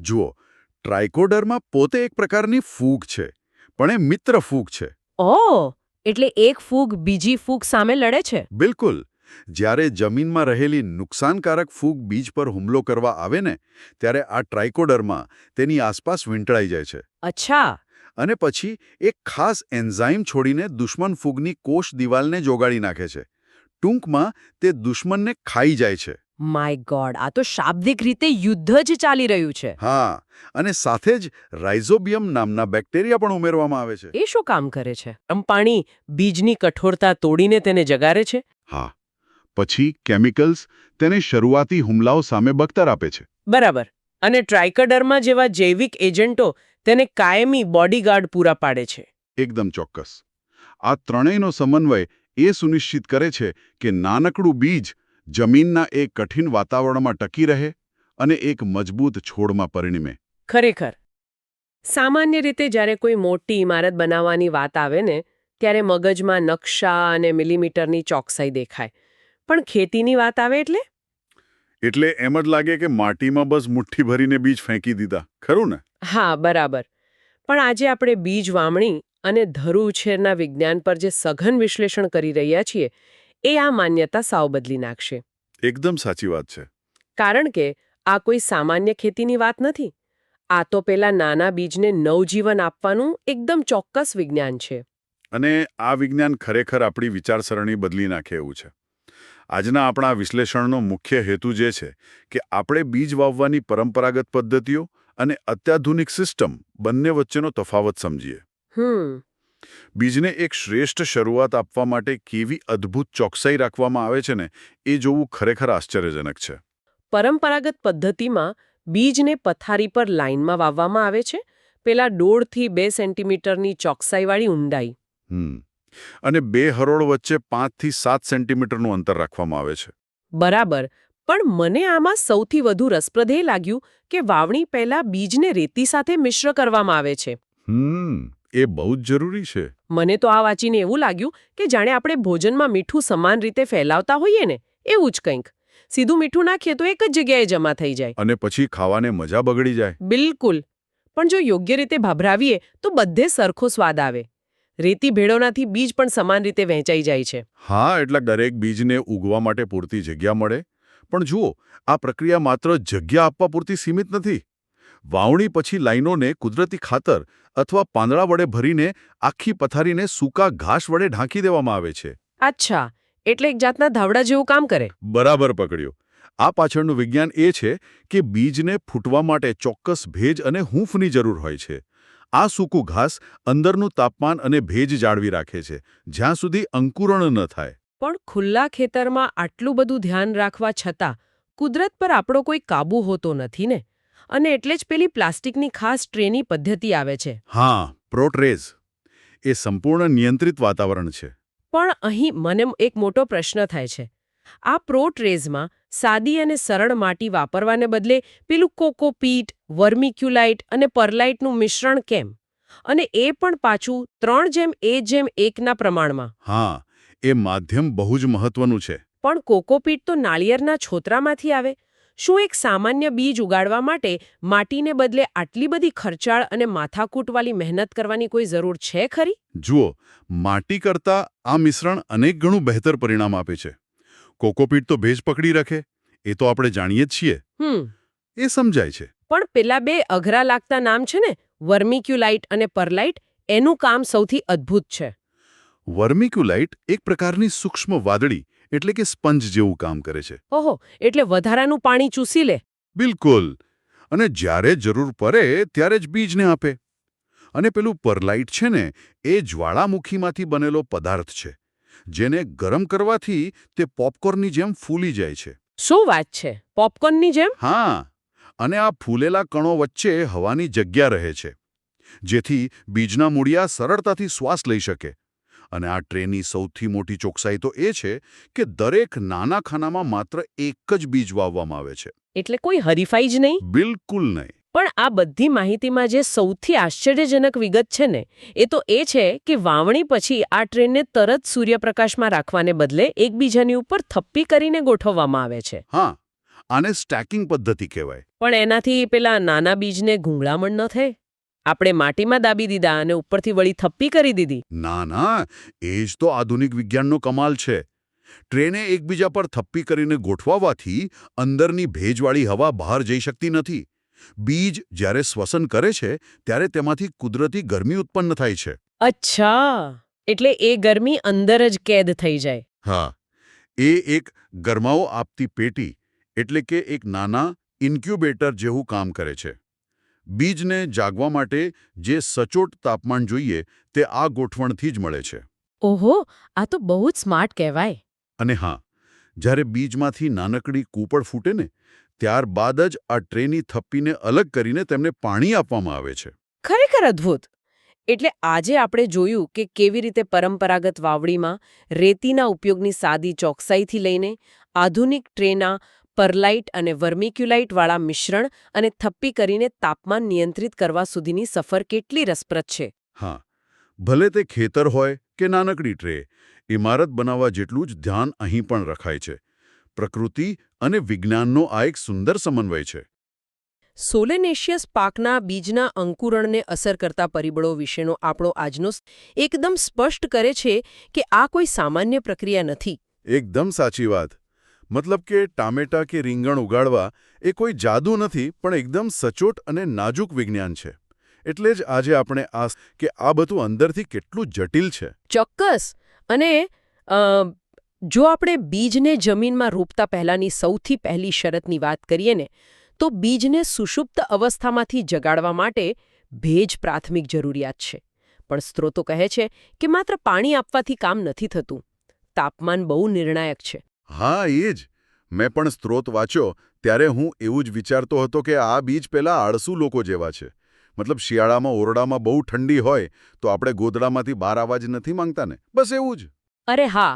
B: જુઓ, ટ્રાઇકોડર્મા પોતે એક પ્રકારની ફૂગ છે, પણ એ મિત્ર ફૂગ છે.
A: ઓહ, એટલે એક ફૂગ બીજી ફૂગ સામે લડે છે?
B: બિલકુલ. જ્યારે જમીનમાં રહેલી નુકસાનકારક ફૂગ બીજ પર હુમલો કરવા આવે ને ત્યારે આ ટ્રાઇકોડર્મા તેની આસપાસ વીંટળાઈ જાય છે.
A: અચ્છા.
B: અને પછી એક ખાસ એન્ઝાઇમ છોડીને દુશ્મન ફૂગની કોષ દિવાલને જોગાડી નાખે છે. ટૂંકમાં તે દુશ્મનને ખાઈ જાય છે.
A: માય ગોડ, આ તો શાબ્દિક રીતે યુદ્ધ જ ચાલી રહ્યું છે.
B: હા, અને સાથે જ રાઇઝોબિયમ નામના બેક્ટેરિયા પણ ઉમેરવામાં આવે છે.
A: એ શું કામ કરે છે? પાણી બીજની કઠોરતા તોડીને તેને જગાડે છે?
B: હા, પછી કેમિકલ્સ તેને શરૂઆતી હુમલાઓ સામે બખ્તર આપે છે.
A: બરાબર. અને ટ્રાઇકોડર્મા જેવા જૈવિક એજન્ટો તેને કાયમી બોડીગાર્ડ પૂરા પાડે છે.
B: એકદમ ચોક્કસ. આ ત્રણેયનો સમન્વય એ સુનિશ્ચિત કરે છે કે નાનકડું બીજ જમીનના એક કઠિન વાતાવરણમાં ટકી રહે અને એક મજબૂત છોડમાં પરિણમે.
A: ખરેખર સામાન્ય રીતે જ્યારે કોઈ મોટી ઇમારત બનાવવાની વાત આવે ને ત્યારે મગજમાં નકશા અને મિલીમીટરની ચોકસાઈ દેખાય, પણ ખેતીની વાત આવે
B: એટલે એમ જ લાગે કે માટીમાં બસ મુઠ્ઠી ભરીને બીજ ફેંકી દીધા, ખરું ને?
A: હા, બરાબર. પણ આજે આપણે બીજ વાવણી અને ધરુ ઉછેરના વિજ્ઞાન પર જે સઘન વિશ્લેષણ કરી રહ્યા છીએ એ આ માન્યતા સાવ બદલી નાખશે.
B: એકદમ સાચી વાત છે.
A: કારણ કે આ કોઈ સામાન્ય ખેતીની વાત નથી. આ તો પેલા નાના બીજને નવજીવન આપવાનું એકદમ ચોક્કસ વિજ્ઞાન છે.
B: અને આ વિજ્ઞાન ખરેખર આપણી વિચારસરણી બદલી નાખે એવું છે. આજના આપણા વિશ્લેષણનો મુખ્ય હેતુ જે છે કે આપણે બીજ વાવવાની પરંપરાગત પદ્ધતિઓ અને અત્યાધુનિક સિસ્ટમ બંને વચ્ચેનો તફાવત સમજીએ. બીજને એક શ્રેષ્ઠ શરૂઆત આપવા માટે કેવી અદ્ભુત ચોકસાઈ રાખવામાં આવે છે ને એ જોવું ખરેખર આશ્ચર્યજનક છે.
A: પરંપરાગત પદ્ધતિમાં બીજને પથારી પર લાઇનમાં વાવવામાં આવે છે, પેલા 1.5 થી 2 સેન્ટીમીટરની ચોકસાઈવાળી ઊંડાઈ.
B: અને બે હરોળ વચ્ચે 5 થી 7 સેન્ટીમીટરનું અંતર રાખવામાં આવે છે.
A: બરાબર. પણ મને આમાં સૌથી વધુ રસપ્રદ એ લાગ્યું કે વાવણી પહેલા બીજને રેતી સાથે મિશ્ર કરવામાં આવે છે.
B: એ બહુ જ જરૂરી છે.
A: મને તો આ વાંચીને એવું લાગ્યું કે જાણે આપણે ભોજનમાં મીઠું સમાન રીતે ફેલાવતા હોઈએ ને એવું જ કંઈક. સીધું મીઠું નાખીએ તો એક જ જગ્યાએ જમા થઈ જાય.
B: અને પછી ખાવાને મજા બગડી જાય.
A: બિલકુલ. પણ જો યોગ્ય રીતે ભાભરાવીએ તો બધે સરખો સ્વાદ આવે. રેતી ભેળવવાથી બીજ પણ સમાન રીતે વહેંચાઈ જાય છે.
B: હા, એટલે દરેક બીજને ઉગવા માટે પૂરતી જગ્યા મળે. પણ જુઓ, આ પ્રક્રિયા માત્ર જગ્યા આપવા પૂરતી સીમિત નથી. વાવણી પછી લાઈનોને કુદરતી ખાતર અથવા પાંદડા વડે ભરીને આખી પથારીને સૂકા ઘાસ વડે ઢાંકી દેવામાં આવે છે.
A: અચ્છા, એટલે એક જાતના ધાવડા જેવું કામ કરે.
B: બરાબર પકડ્યો. આ પાછળનું વિજ્ઞાન એ છે કે બીજને ફૂટવા માટે ચોક્કસ ભેજ અને હૂંફની જરૂર હોય છે. આ સૂકું ઘાસ અંદરનું તાપમાન અને ભેજ જાળવી રાખે છે, જ્યાં સુધી અંકુરણ ન થાય.
A: પણ ખુલ્લા ખેતરમાં આટલું બધું ધ્યાન રાખવા છતાં કુદરત પર આપણો કોઈ કાબુ હોતો નથી ને, અને એટલે જ પેલી પ્લાસ્ટિકની ખાસ ટ્રેની પદ્ધતિ આવે છે.
B: હા, પ્રોટ્રેઝ. એ સંપૂર્ણ નિયંત્રિત વાતાવરણ છે.
A: પણ અહીં મને એક મોટો પ્રશ્ન થાય છે. આ પ્રોટ્રેઝમાં સાદી અને સરળ માટી વાપરવાને બદલે પેલું કોકોપીટ, વર્મિક્યુલાઇટ અને પરલાઇટનું મિશ્રણ કેમ? અને એ પણ પાછું 3:1:1 પ્રમાણમાં.
B: હા, એ માધ્યમ બહુ જ મહત્વનું છે.
A: પણ કોકોપીટ તો નાળિયેરના છોતરામાંથી આવે. શું એક સામાન્ય બીજ ઉગાડવા માટે માટીને બદલે આટલી બધી ખર્ચાળ અને માથાકૂટવાળી મહેનત કરવાની કોઈ જરૂર છે ખરી?
B: જુઓ, માટી કરતાં આ મિશ્રણ અનેક ગણું બહેતર પરિણામ આપે છે. કોકોપીટ તો ભેજ પકડી રાખે, એ તો આપણે જાણીએ જ છીએ. એ સમજાય છે.
A: પણ પેલા બે અઘરા લાગતા નામ છે ને, વર્મિક્યુલાઇટ અને પરલાઇટ, એનું કામ સૌથી અદ્ભુત છે.
B: વર્મિક્યુલાઇટ એક પ્રકારની સૂક્ષ્મ વાદળી એટલે કે સ્પંજ જેવું કામ કરે છે.
A: ઓહો, એટલે વધારાનું પાણી ચૂસી લે.
B: બિલકુલ. અને જ્યારે જરૂર પડે ત્યારે જ બીજને આપે. અને પેલું પરલાઇટ છે ને, એ જ્વાળામુખીમાંથી બનેલો પદાર્થ છે, જેને ગરમ કરવાથી તે પોપકોર્નની જેમ ફૂલી જાય છે.
A: શું વાત છે? પોપકોર્નની જેમ?
B: હા, અને આ ફૂલેલા કણો વચ્ચે હવાની જગ્યા રહે છે, જેથી બીજના મૂળિયા સરળતાથી શ્વાસ લઈ શકે. અને આ ટ્રેની સૌથી મોટી ચોકસાઈ તો એ છે કે દરેક નાના ખાનામાં માત્ર એક જ બીજ વાવવામાં આવે છે.
A: એટલે કોઈ હરીફાઈ જ નહીં?
B: બિલકુલ નહીં.
A: પણ આ બધી માહિતીમાં જે સૌથી આશ્ચર્યજનક વિગત છે ને, એ તો એ છે કે વાવણી પછી આ ટ્રેનને તરત સૂર્યપ્રકાશમાં રાખવાને બદલે એકબીજાની ઉપર થપ્પી કરીને ગોઠવવામાં આવે છે.
B: હા, આને સ્ટેકિંગ પદ્ધતિ કહેવાય.
A: પણ એનાથી પેલા નાના બીજને ગૂંગળામણ ન થાય? આપણે માટીમાં દાબી દીધા અને ઉપરથી વળી થપ્પી કરી દીધી.
B: ના, એ જ તો આધુનિક વિજ્ઞાનનો કમાલ છે. ટ્રેને એકબીજા પર થપ્પી કરીને ગોઠવાવાથી અંદરની ભેજવાળી હવા બહાર જઈ શકતી નથી. બીજ જ્યારે શ્વસન કરે છે ત્યારે તેમાંથી કુદરતી ગરમી ઉત્પન્ન થાય છે.
A: અચ્છા, એટલે એ ગરમી અંદર જ કેદ થઈ જાય.
B: હા, એ એક ગરમાવો આપતી પેટી એટલે કે એક નાના ઇન્ક્યુબેટર જેવું કામ કરે છે. બીજને જાગવા માટે જે સચોટ તાપમાન જોઈએ તે આ ગોઠવણથી જ મળે છે.
A: ઓહો, આ તો બહુ જ સ્માર્ટ કહેવાય.
B: અને હા, જ્યારે બીજમાંથી નાનકડી કૂપળ ફૂટે ને, ત્યારબાદ જ આ ટ્રેની થપ્પીને અલગ કરીને તેમને પાણી આપવામાં આવે છે.
A: ખરેખર અદ્ભુત. એટલે આજે આપણે જોયું કે કેવી રીતે પરંપરાગત વાવડીમાં રેતીના ઉપયોગની સાદી ચોકસાઈથી લઈને આધુનિક ટ્રેના પરલાઇટ અને વર્મિક્યુલાઇટવાળા મિશ્રણ અને થપ્પી કરીને તાપમાન નિયંત્રિત કરવા સુધીની સફર કેટલી રસપ્રદ છે.
B: હા, ભલે તે ખેતર હોય કે નાનકડી ટ્રે, ઇમારત બનાવવા જેટલું જ ધ્યાન અહીં પણ રખાય છે. પ્રકૃતિ અને વિજ્ઞાનનો આ એક સુંદર સમન્વય છે.
A: સોલેનેશિયસ પાકના બીજના અંકુરણને અસર કરતા પરિબળો વિશેનો આપણો આજનો એકદમ સ્પષ્ટ કરે છે કે આ કોઈ સામાન્ય પ્રક્રિયા નથી.
B: એકદમ સાચી વાત. મતલબ કે ટામેટા કે રીંગણ ઉગાડવા એ કોઈ જાદુ નથી, પણ એકદમ સચોટ અને નાજુક વિજ્ઞાન છે. એટલે જ આજે આપણે કે આ બધું અંદરથી કેટલું જટિલ છે.
A: ચોક્કસ. અને જો આપણે બીજને જમીનમાં રોપતા પહેલાની સૌથી પહેલી શરતની વાત કરીએ ને, તો બીજને સુષુપ્ત અવસ્થામાંથી જગાડવા માટે ભેજ પ્રાથમિક જરૂરિયાત છે. પણ સ્ત્રોતો કહે છે કે માત્ર પાણી આપવાથી કામ નથી થતું. તાપમાન બહુ નિર્ણાયક છે.
B: હા, એ જ. મેં પણ સ્ત્રોત વાંચ્યો ત્યારે હું એવું જ વિચારતો હતો કે આ બીજ પેલા આળસુ લોકો જેવા છે. મતલબ શિયાળામાં ઓરડામાં બહુ ઠંડી હોય તો આપણે ગોદડામાંથી બહાર આવવા જ નથી માંગતા ને, બસ એવું જ.
A: અરે હા,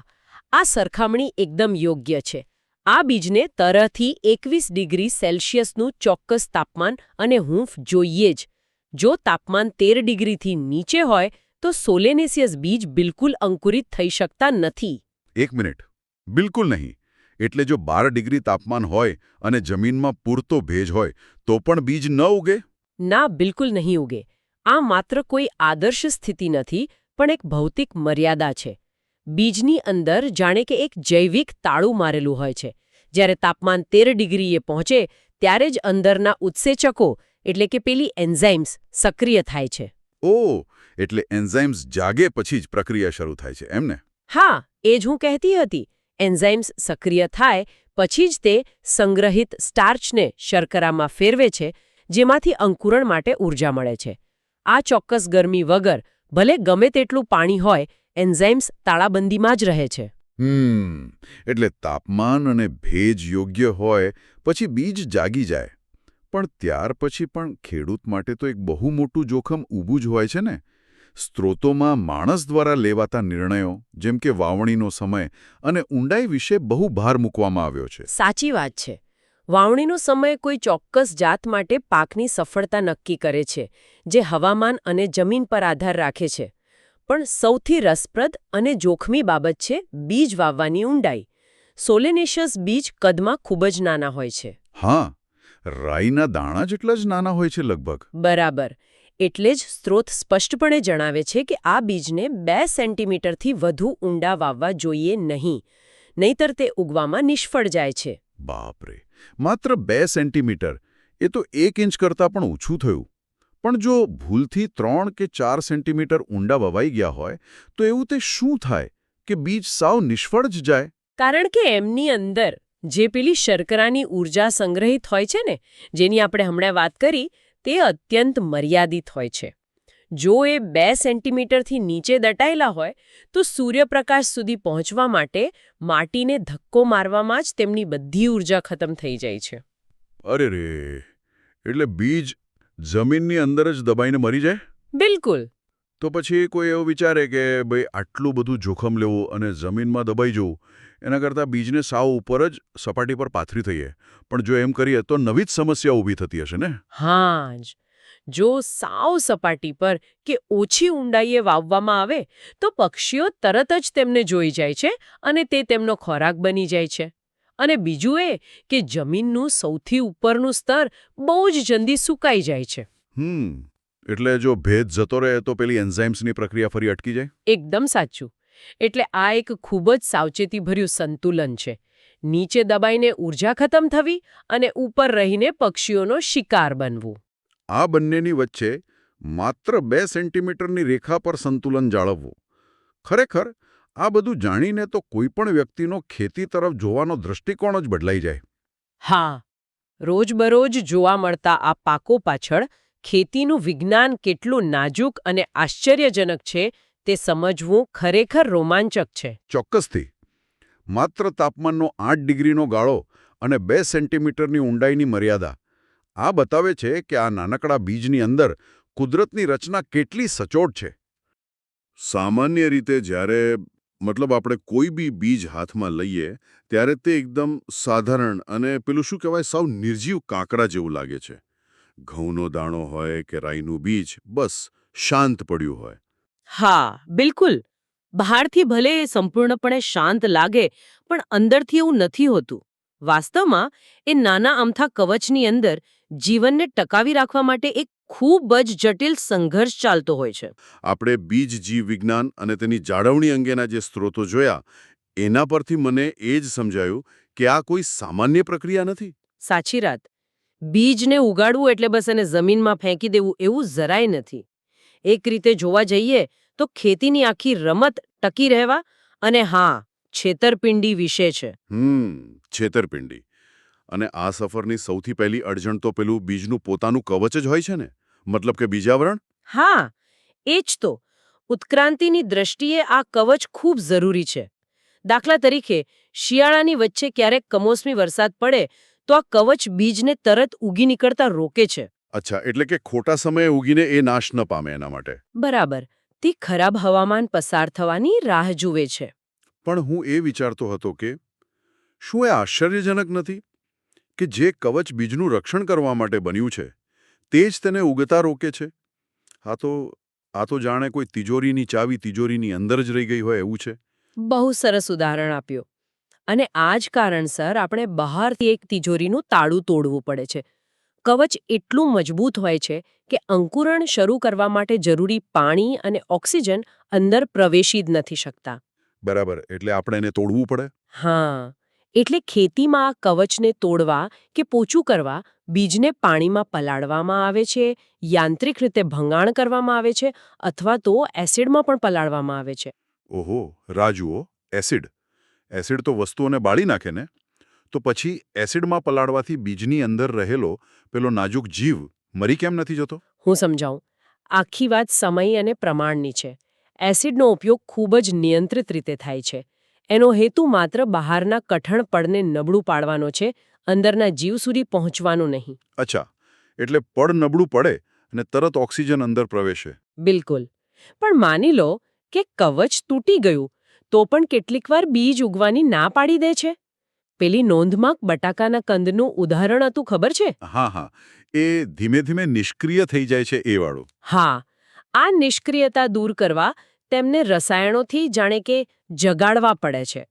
A: આ સરખામણી એકદમ યોગ્ય છે. આ બીજને તરથી 21 ડિગ્રી સેલ્સિયસનું ચોક્કસ તાપમાન અને હૂંફ જોઈએ જ. જો તાપમાન 13 ડિગ્રીથી નીચે હોય તો સોલેનેસિયસ બીજ બિલકુલ અંકુરિત થઈ શકતા નથી.
B: એક મિનિટ, બિલકુલ નહીં. એટલે જો 12 ડિગ્રી તાપમાન હોય અને જમીનમાં પૂરતો ભેજ હોય તો પણ બીજ ન ઉગે?
A: ના, બિલકુલ નહીં ઉગે. આ માત્ર કોઈ આદર્શ સ્થિતિ નથી, પણ એક ભૌતિક મર્યાદા છે. બીજની અંદર જાણે કે એક જૈવિક તાળું મારેલું હોય છે. જ્યારે તાપમાન 13 ડિગ્રીએ પહોંચે ત્યારે જ અંદરના ઉત્સેચકો એટલે કે પેલી એન્ઝાઇમ્સ સક્રિય થાય છે.
B: ઓહ, એટલે એન્ઝાઇમ્સ જાગે પછી જ પ્રક્રિયા શરૂ થાય છે, એમ ને?
A: હા, એ જ હું કહેતી હતી. એન્ઝાઇમ્સ સક્રિય થાય પછી જ તે સંગ્રહિત સ્ટાર્ચને શર્કરામાં ફેરવે છે, જેમાંથી અંકુરણ માટે ઊર્જા મળે છે. આ ચોક્કસ ગરમી વગર ભલે ગમે તેટલું પાણી હોય, એન્ઝાઇમ્સ તાળાબંધીમાં જ રહે છે.
B: એટલે તાપમાન અને ભેજ યોગ્ય હોય પછી બીજ જાગી જાય. પણ ત્યાર પછી પણ ખેડૂત માટે તો એક બહુ મોટું જોખમ ઊભું જ હોય છે ને. સ્ત્રોતોમાં માણસ દ્વારા લેવાતા નિર્ણયો જેમ કે વાવણીનો સમય અને ઊંડાઈ વિશે બહુ ભાર મૂકવામાં આવ્યો છે.
A: સાચી વાત છે. વાવણીનો સમય કોઈ ચોક્કસ જાત માટે પાકની સફળતા નક્કી કરે છે, જે હવામાન અને જમીન પર આધાર રાખે છે. પણ સૌથી રસપ્રદ અને જોખમી બાબત છે બીજ વાવવાની ઊંડાઈ. સોલેનેશિયસ બીજ કદમાં ખૂબ જ નાના હોય છે.
B: હા, રાઈના દાણા જેટલા જ નાના હોય છે લગભગ.
A: બરાબર. એટલે જ સ્ત્રોત સ્પષ્ટપણે જણાવે છે કે આ બીજને 2 સેન્ટીમીટરથી વધુ ઊંડા વાવવા જોઈએ નહીં. નહીતર તે ઉગવામાં નિષ્ફળ જાય છે.
B: બાપરે, માત્ર 2 સેન્ટીમીટર! એ તો 1 ઇંચ કરતાં પણ ઓછું થયું. પણ જો ભૂલથી 3 કે 4 સેન્ટીમીટર ઊંડા વવાઈ ગયા હોય તો એવું તે શું થાય કે બીજ સાવ નિષ્ફળ જ જાય?
A: કારણ કે એમની અંદર જે પેલી શર્કરાની ઊર્જા સંગ્રહિત હોય છે ને, જેની આપણે હમણાં વાત કરી, તે અત્યંત મર્યાદિત હોય છે. જો એ 2 સેન્ટીમીટરથી નીચે દટાયેલા હોય તો સૂર્યપ્રકાશ સુધી પહોંચવા માટે માટીને ધક્કો મારવામાં જ તેમની બધી ઊર્જા ખતમ થઈ જાય છે.
B: અરે રે! એટલે બીજ જમીનની અંદર જ દબાઈને મરી જાય?
A: બિલકુલ.
B: તો પછી કોઈ એવું વિચારે કે ભાઈ આટલું બધું જોખમ લેવું અને જમીનમાં દબાઈ જવું, એના કરતાં બીજને સાવ ઉપર જ સપાટી પર પાથરી થઈએ. પણ જો એમ કરીએ તો નવી જ સમસ્યા ઊભી થતી હશે ને?
A: હા જ. જો સાવ સપાટી પર કે ઓછી ઊંડાઈએ વાવવામાં આવે તો પક્ષીઓ તરત જ તેમને જોઈ જાય છે અને તે તેમનો ખોરાક બની જાય છે. અને બીજું એ કે જમીનનું સૌથી ઉપરનું સ્તર બહુ જ જલ્દી સુકાઈ જાય છે.
B: એટલે જો ભેજ જતો રહે તો પેલી એન્ઝાઇમ્સની પ્રક્રિયા ફરી અટકી જાય?
A: એકદમ સાચું. એટલે આ એક ખૂબ જ સાવચેતીભર્યું સંતુલન છે. નીચે દબાઈને ઊર્જા ખતમ થવી અને ઉપર રહીને પક્ષીઓનો શિકાર બનવું.
B: આ બંનેની વચ્ચે માત્ર 2 સેન્ટીમીટરની રેખા પર સંતુલન જાળવવું. ખરેખર આ બધું જાણીને તો કોઈપણ વ્યક્તિનો ખેતી તરફ જોવાનો દૃષ્ટિકોણ જ બદલાઈ જાય.
A: હા, રોજબરોજ જોવા મળતા આ પાકો પાછળ ખેતીનું વિજ્ઞાન કેટલું નાજુક અને આશ્ચર્યજનક છે તે સમજવું ખરેખર રોમાંચક છે.
B: ચોક્કસથી. માત્ર તાપમાનનો 8 ડિગ્રીનો ગાળો અને 2 સેન્ટીમીટરની ઊંડાઈની મર્યાદા આ બતાવે છે કે આ નાનકડા બીજની અંદર કુદરતની રચના કેટલી સચોટ છે. સામાન્ય રીતે જ્યારે આપણે કોઈ બી બીજ હાથમાં લઈએ ત્યારે તે એકદમ સાધારણ અને પેલું શું કહેવાય સાવ નિર્જીવ કાંકરા જેવું લાગે છે. ઘઉંનો દાણો હોય કે રાઈનું બીજ બસ શાંત પડ્યું હોય.
A: હા, બિલકુલ. બહારથી ભલે એ સંપૂર્ણપણે શાંત લાગે, પણ અંદરથી એવું નથી હોતું. વાસ્તવમાં એ નાના અમથા કવચની અંદર જીવનને ટકાવી રાખવા માટે એક ખૂબ જ જટિલ સંઘર્ષ ચાલતો હોય છે.
B: આપણે બીજ જીવ વિજ્ઞાન અને તેની જાળવણી અંગેના જે સ્ત્રોતો જોયા એના પરથી મને એ જ સમજાયું કે આ કોઈ સામાન્ય પ્રક્રિયા નથી.
A: સાચી વાત. બીજને ઉગાડવું એટલે બસ એને જમીનમાં ફેંકી દેવું એવું જરાય નથી. એક રીતે જોવા જઈએ તો ખેતીની આખી રમત ટકી રહેવા અને હા, છેતરપિંડી વિશે છે.
B: છેતરપિંડી. અને આ સફરની સૌથી પહેલી અડચણ તો પેલું બીજનું પોતાનું કવચ જ હોય છે ને, મતલબ કે બીજાવરણ.
A: હા, એ જ તો. ઉત્ક્રાંતિની દ્રષ્ટિએ આ કવચ ખૂબ જરૂરી છે. દાખલા તરીકે, શિયાળાની વચ્ચે ક્યારેક કમોસમી વરસાદ પડે તો આ કવચ બીજને તરત ઉગી નીકળતા રોકે છે.
B: અચ્છા, એટલે કે ખોટા સમયે ઉગીને એ નાશ ન પામે એના માટે.
A: બરાબર. તે ખરાબ હવામાન પસાર થવાની રાહ જુએ છે.
B: પણ હું એ વિચારતો હતો કે શું એ આશ્ચર્યજનક નથી કે જે કવચ બીજનું રક્ષણ કરવા માટે બન્યું છે તે જ તેને ઉગતા રોકે છે. આ તો જાણે કોઈ તિજોરીની ચાવી તિજોરીની અંદર જ રહી ગઈ હોય એવું છે.
A: બહુ સરસ ઉદાહરણ આપ્યું. અને આ જ કારણસર આપણે બહારથી એક તિજોરીનું તાળું તોડવું પડે છે. કવચ એટલું મજબૂત હોય છે કે અંકુરણ શરૂ કરવા માટે જરૂરી પાણી અને ઓક્સિજન અંદર પ્રવેશી જ નથી શકતા.
B: બરાબર, એટલે આપણે એને તોડવું પડે.
A: હા, એટલે ખેતીમાં આ કવચને તોડવા કે પોચું કરવા બીજને પાણીમાં પલાળવામાં આવે છે, યાંત્રિક રીતે ભંગાણ કરવામાં આવે છે અથવા તો એસિડમાં પણ પલાળવામાં આવે છે.
B: ઓહો, રાજુઓ, એસિડ તો વસ્તુઓને બાળી નાખે ને. તો પછી એસિડમાં પલાળવાથી બીજની અંદર રહેલો પેલો નાજુક જીવ મરી કેમ નથી જતો?
A: હું સમજાવું. આખી વાત સમય અને પ્રમાણની છે. એસિડનો ઉપયોગ ખૂબ જ નિયંત્રિત રીતે થાય છે. એનો હેતુ માત્ર બહારના કઠણ પડને નબળું પાડવાનો છે, અંદરના જીવ સુધી પહોંચવાનું નહીં.
B: અચ્છા, એટલે પડ નબળું પડે અને તરત ઓક્સિજન અંદર પ્રવેશે.
A: બિલકુલ. પણ માની લો કે કવચ તૂટી ગયું, તો પણ કેટલીકવાર બીજ ઉગવાની ના પાડી દે છે. પેલી નોંધમાં બટાકાના કંદનું ઉદાહરણ હતું, ખબર છે?
B: હા, એ ધીમે ધીમે નિષ્ક્રિય થઈ જાય છે એ વાળું.
A: હા, આ નિષ્ક્રિયતા દૂર કરવા તેમને રસાયણોથી જાણે કે જગાડવા પડે છે.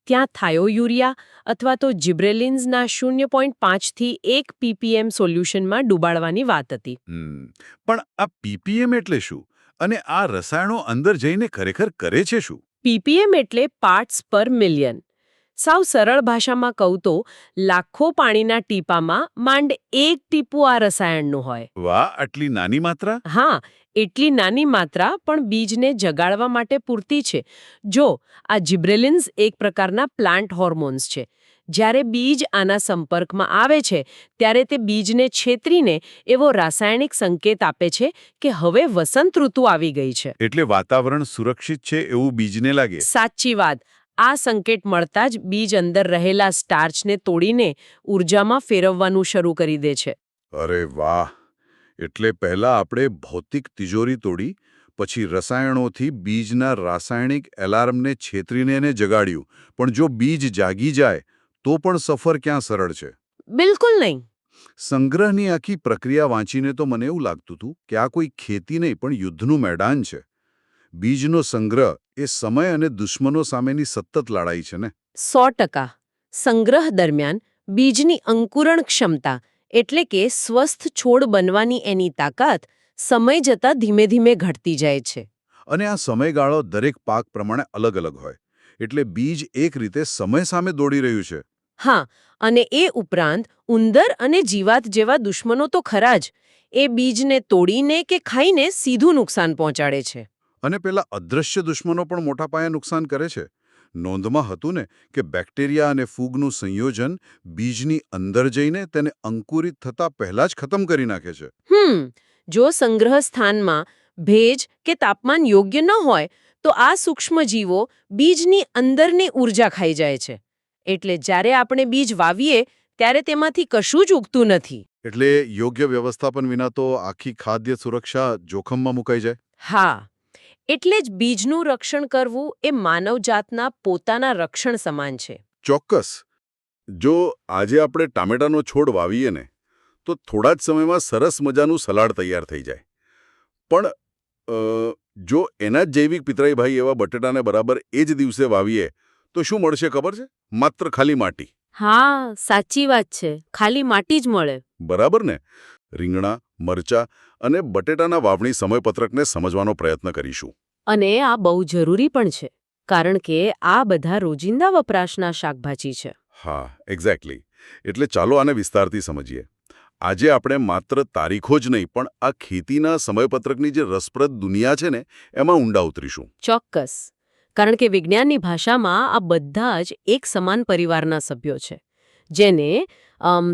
A: ત્યાં થાયોયુરિયા અથવા તો જિબ્રેલિન્સના 0.5 થી 1 ppm સોલ્યુશનમાં ડૂબાડવાની વાત હતી.
B: પણ આ પીપીએમ એટલે શું? અને આ રસાયણો અંદર જઈને ખરેખર કરે છે શું?
A: ppm એટલે પાર્ટ્સ પર મિલિયન. સાવ સરળ ભાષામાં કહું તો લાખો પાણીના ટીપામાં માંડ એક ટીપું આ રસાયણનું હોય.
B: વાહ, આટલી નાની માત્રા?
A: હા, એટલી નાની માત્રા પણ બીજને જગાડવા માટે પૂરતી છે. જો આ જિબ્રેલિન્સ એક પ્રકારના પ્લાન્ટ હોર્મોન્સ છે. જ્યારે બીજ આના સંપર્કમાં આવે છે ત્યારે તે બીજને છેતરીને એવો રાસાયણિક સંકેત આપે છે કે હવે વસંત ઋતુ આવી ગઈ છે.
B: એટલે વાતાવરણ સુરક્ષિત છે એવું બીજને લાગે.
A: સાચી વાત. આ સંકેત મળતા જ બીજ અંદર રહેલા સ્ટાર્ચને તોડીને ઊર્જામાં ફેરવવાનું શરૂ કરી દે છે.
B: અરે વાહ! એટલે પહેલા આપણે ભૌતિક તિજોરી તોડી પછી રસાયણોથી બીજના રાસાયણિક એલાર્મને છેતરીને એને જગાડ્યું. પણ જો બીજ જાગી જાય તો પણ સફર ક્યાં સરળ છે?
A: બિલકુલ નહીં.
B: સંગ્રહની આખી પ્રક્રિયા વાંચીને તો મને એવું લાગતું હતું કે આ કોઈ ખેતી નહીં પણ યુદ્ધનું મેદાન છે. બીજનો સંગ્રહ એ સમય અને દુશ્મનો સામેની સતત લડાઈ છે ને?
A: 100%. સંગ્રહ દરમિયાન બીજની અંકુરણ ક્ષમતા એટલે કે સ્વસ્થ છોડ બનવાની એની તાકાત સમય જતાં ધીમે ધીમે ઘટતી જાય છે.
B: અને આ સમયગાળો દરેક પાક પ્રમાણે અલગ અલગ હોય. એટલે બીજ એક રીતે સમય સામે દોડી રહ્યું છે.
A: હા, અને એ ઉપરાંત ઉંદર અને જીવાત જેવા દુશ્મનો તો ખરા જ. એ બીજને તોડીને કે ખાઈને સીધું નુકસાન પહોંચાડે છે.
B: અને પેલા અદૃશ્ય દુશ્મનો પણ મોટા પાયે નુકસાન કરે છે. નોંધમાં હતું ને કે બેક્ટેરિયા અને ફૂગનું સંયોજન બીજની અંદર જઈને તેને અંકુરિત થતા પહેલા જ ખતમ કરી નાખે છે.
A: જો સંગ્રહ સ્થાનમાં ભેજ કે તાપમાન યોગ્ય ન હોય તો આ સૂક્ષ્મજીવો બીજની અંદરની ઊર્જા ખાઈ જાય છે. એટલે જ્યારે આપણે બીજ વાવીએ ત્યારે તેમાંથી કશું જ ઉગતું નથી.
B: એટલે યોગ્ય વ્યવસ્થાપન વિના તો આખી ખાદ્ય સુરક્ષા જોખમમાં મુકાઈ જાય.
A: હા, એટલે જ બીજનું રક્ષણ કરવું એ માનવજાતના પોતાના રક્ષણ સમાન છે.
B: ચોક્કસ. જો આજે આપણે ટામેટાનો છોડ વાવીએ ને તો થોડા જ સમયમાં સરસ મજાનું સલાડ તૈયાર થઈ જાય. પણ જો એના જ જૈવિક પિતરાઈભાઈ એવા બટેટાને બરાબર એ જ દિવસે વાવીએ તો શું મળશે ખબર છે? માત્ર ખાલી માટી.
A: હા, સાચી વાત છે. ખાલી માટી જ મળે.
B: બરાબર ને? રીંગણા, મરચા અને બટેટાના વાવણી સમયપત્રકને સમજવાનો પ્રયત્ન કરીશું.
A: અને આ બહુ જરૂરી પણ છે, કારણ કે આ બધા રોજિંદા વપરાશના શાકભાજી છે.
B: હા, એક્ઝેક્ટલી. એટલે ચાલો આને વિસ્તારથી સમજીએ. આજે આપણે માત્ર તારીખો જ નહીં પણ આ ખેતીના સમયપત્રકની જે રસપ્રદ દુનિયા છે ને એમાં ઊંડા ઉતરીશું.
A: ચોક્કસ. કારણ કે વિજ્ઞાનની ભાષામાં આ બધા જ એક સમાન પરિવારના સભ્યો છે, જેને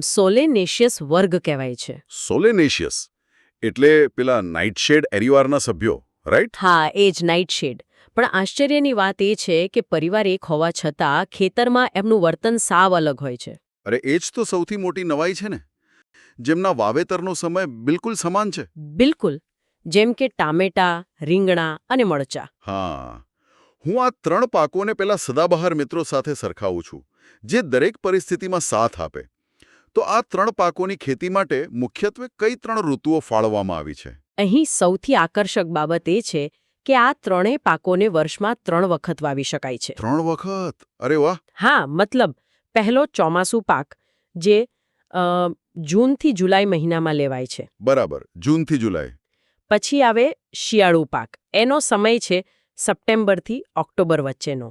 A: સોલેનેશિયસ વર્ગ કહેવાય છે.
B: સોલેનેશિયસ એટલે પેલા નાઇટશેડ એરિવારના સભ્યો, રાઈટ?
A: હા, એ જ નાઇટશેડ. પણ આશ્ચર્યની વાત એ છે કે પરિવાર એક હોવા છતાં ખેતરમાં એમનું વર્તન સાવ અલગ હોય છે.
B: અરે એ જ તો સૌથી મોટી નવાઈ છે ને, જેમના વાવેતરનો સમય બિલકુલ સમાન છે.
A: બિલકુલ. જેમ કે ટામેટા, રીંગણા અને મરચા.
B: હા, હું આ 3 પાકોને પેલા સદાબહાર મિત્રો સાથે સરખાવું છું, જે દરેક પરિસ્થિતિમાં સાથ આપે. તો આ 3 પાકોની ખેતી માટે મુખ્યત્વે કઈ 3 ઋતુઓ ફાળવવામાં આવી છે?
A: અહીં સૌથી આકર્ષક બાબત એ છે કે આ ત્રણેય પાકોને વર્ષમાં 3 વખત વાવી શકાય છે.
B: 3 વખત? અરે વાહ!
A: હા, મતલબ પહેલો ચોમાસુ પાક, જે જૂનથી જુલાઈ મહિનામાં લેવાય છે.
B: બરાબર, જૂનથી જુલાઈ.
A: પછી આવે શિયાળુ પાક. એનો સમય છે સપ્ટેમ્બરથી ઓક્ટોબર વચ્ચેનો.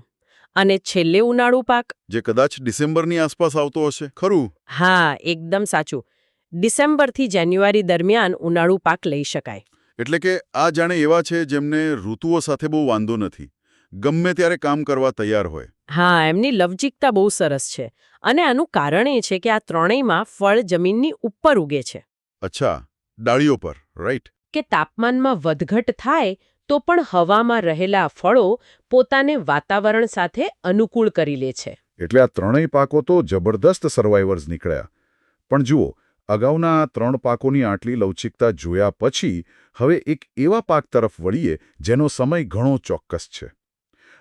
A: અને છેલ્લે ઉનાળુ પાક,
B: જે કદાચ ડિસેમ્બરની આસપાસ આવતો હશે, ખરું?
A: હા, એકદમ સાચું. ડિસેમ્બરથી જાન્યુઆરી દરમિયાન ઉનાળુ પાક લઈ શકાય.
B: એટલે કે આ જાણે એવા છે જેમને ઋતુઓ સાથે બહુ વાંધો નથી, ગમે ત્યારે કામ કરવા તૈયાર હોય.
A: હા, એમની લવચિકતા બહુ સરસ છે. અને આનું કારણ એ છે કે આ ત્રણેયમાં ફળ જમીનની ઉપર ઉગે છે.
B: અચ્છા, ડાળીઓ પર, રાઈટ?
A: કે તાપમાનમાં વધઘટ થાય તો પણ હવામાં રહેલા ફળો પોતાને વાતાવરણ સાથે અનુકૂળ કરી લે છે.
B: એટલે આ 3 પાકો તો જબરદસ્ત સર્વાઈવર્સ નીકળ્યા. પણ જુઓ, અગાઉના આ 3 પાકોની આટલી લવચિકતા જોયા પછી હવે એક એવા પાક તરફ વળીએ જેનો સમય ઘણો ચોક્કસ છે.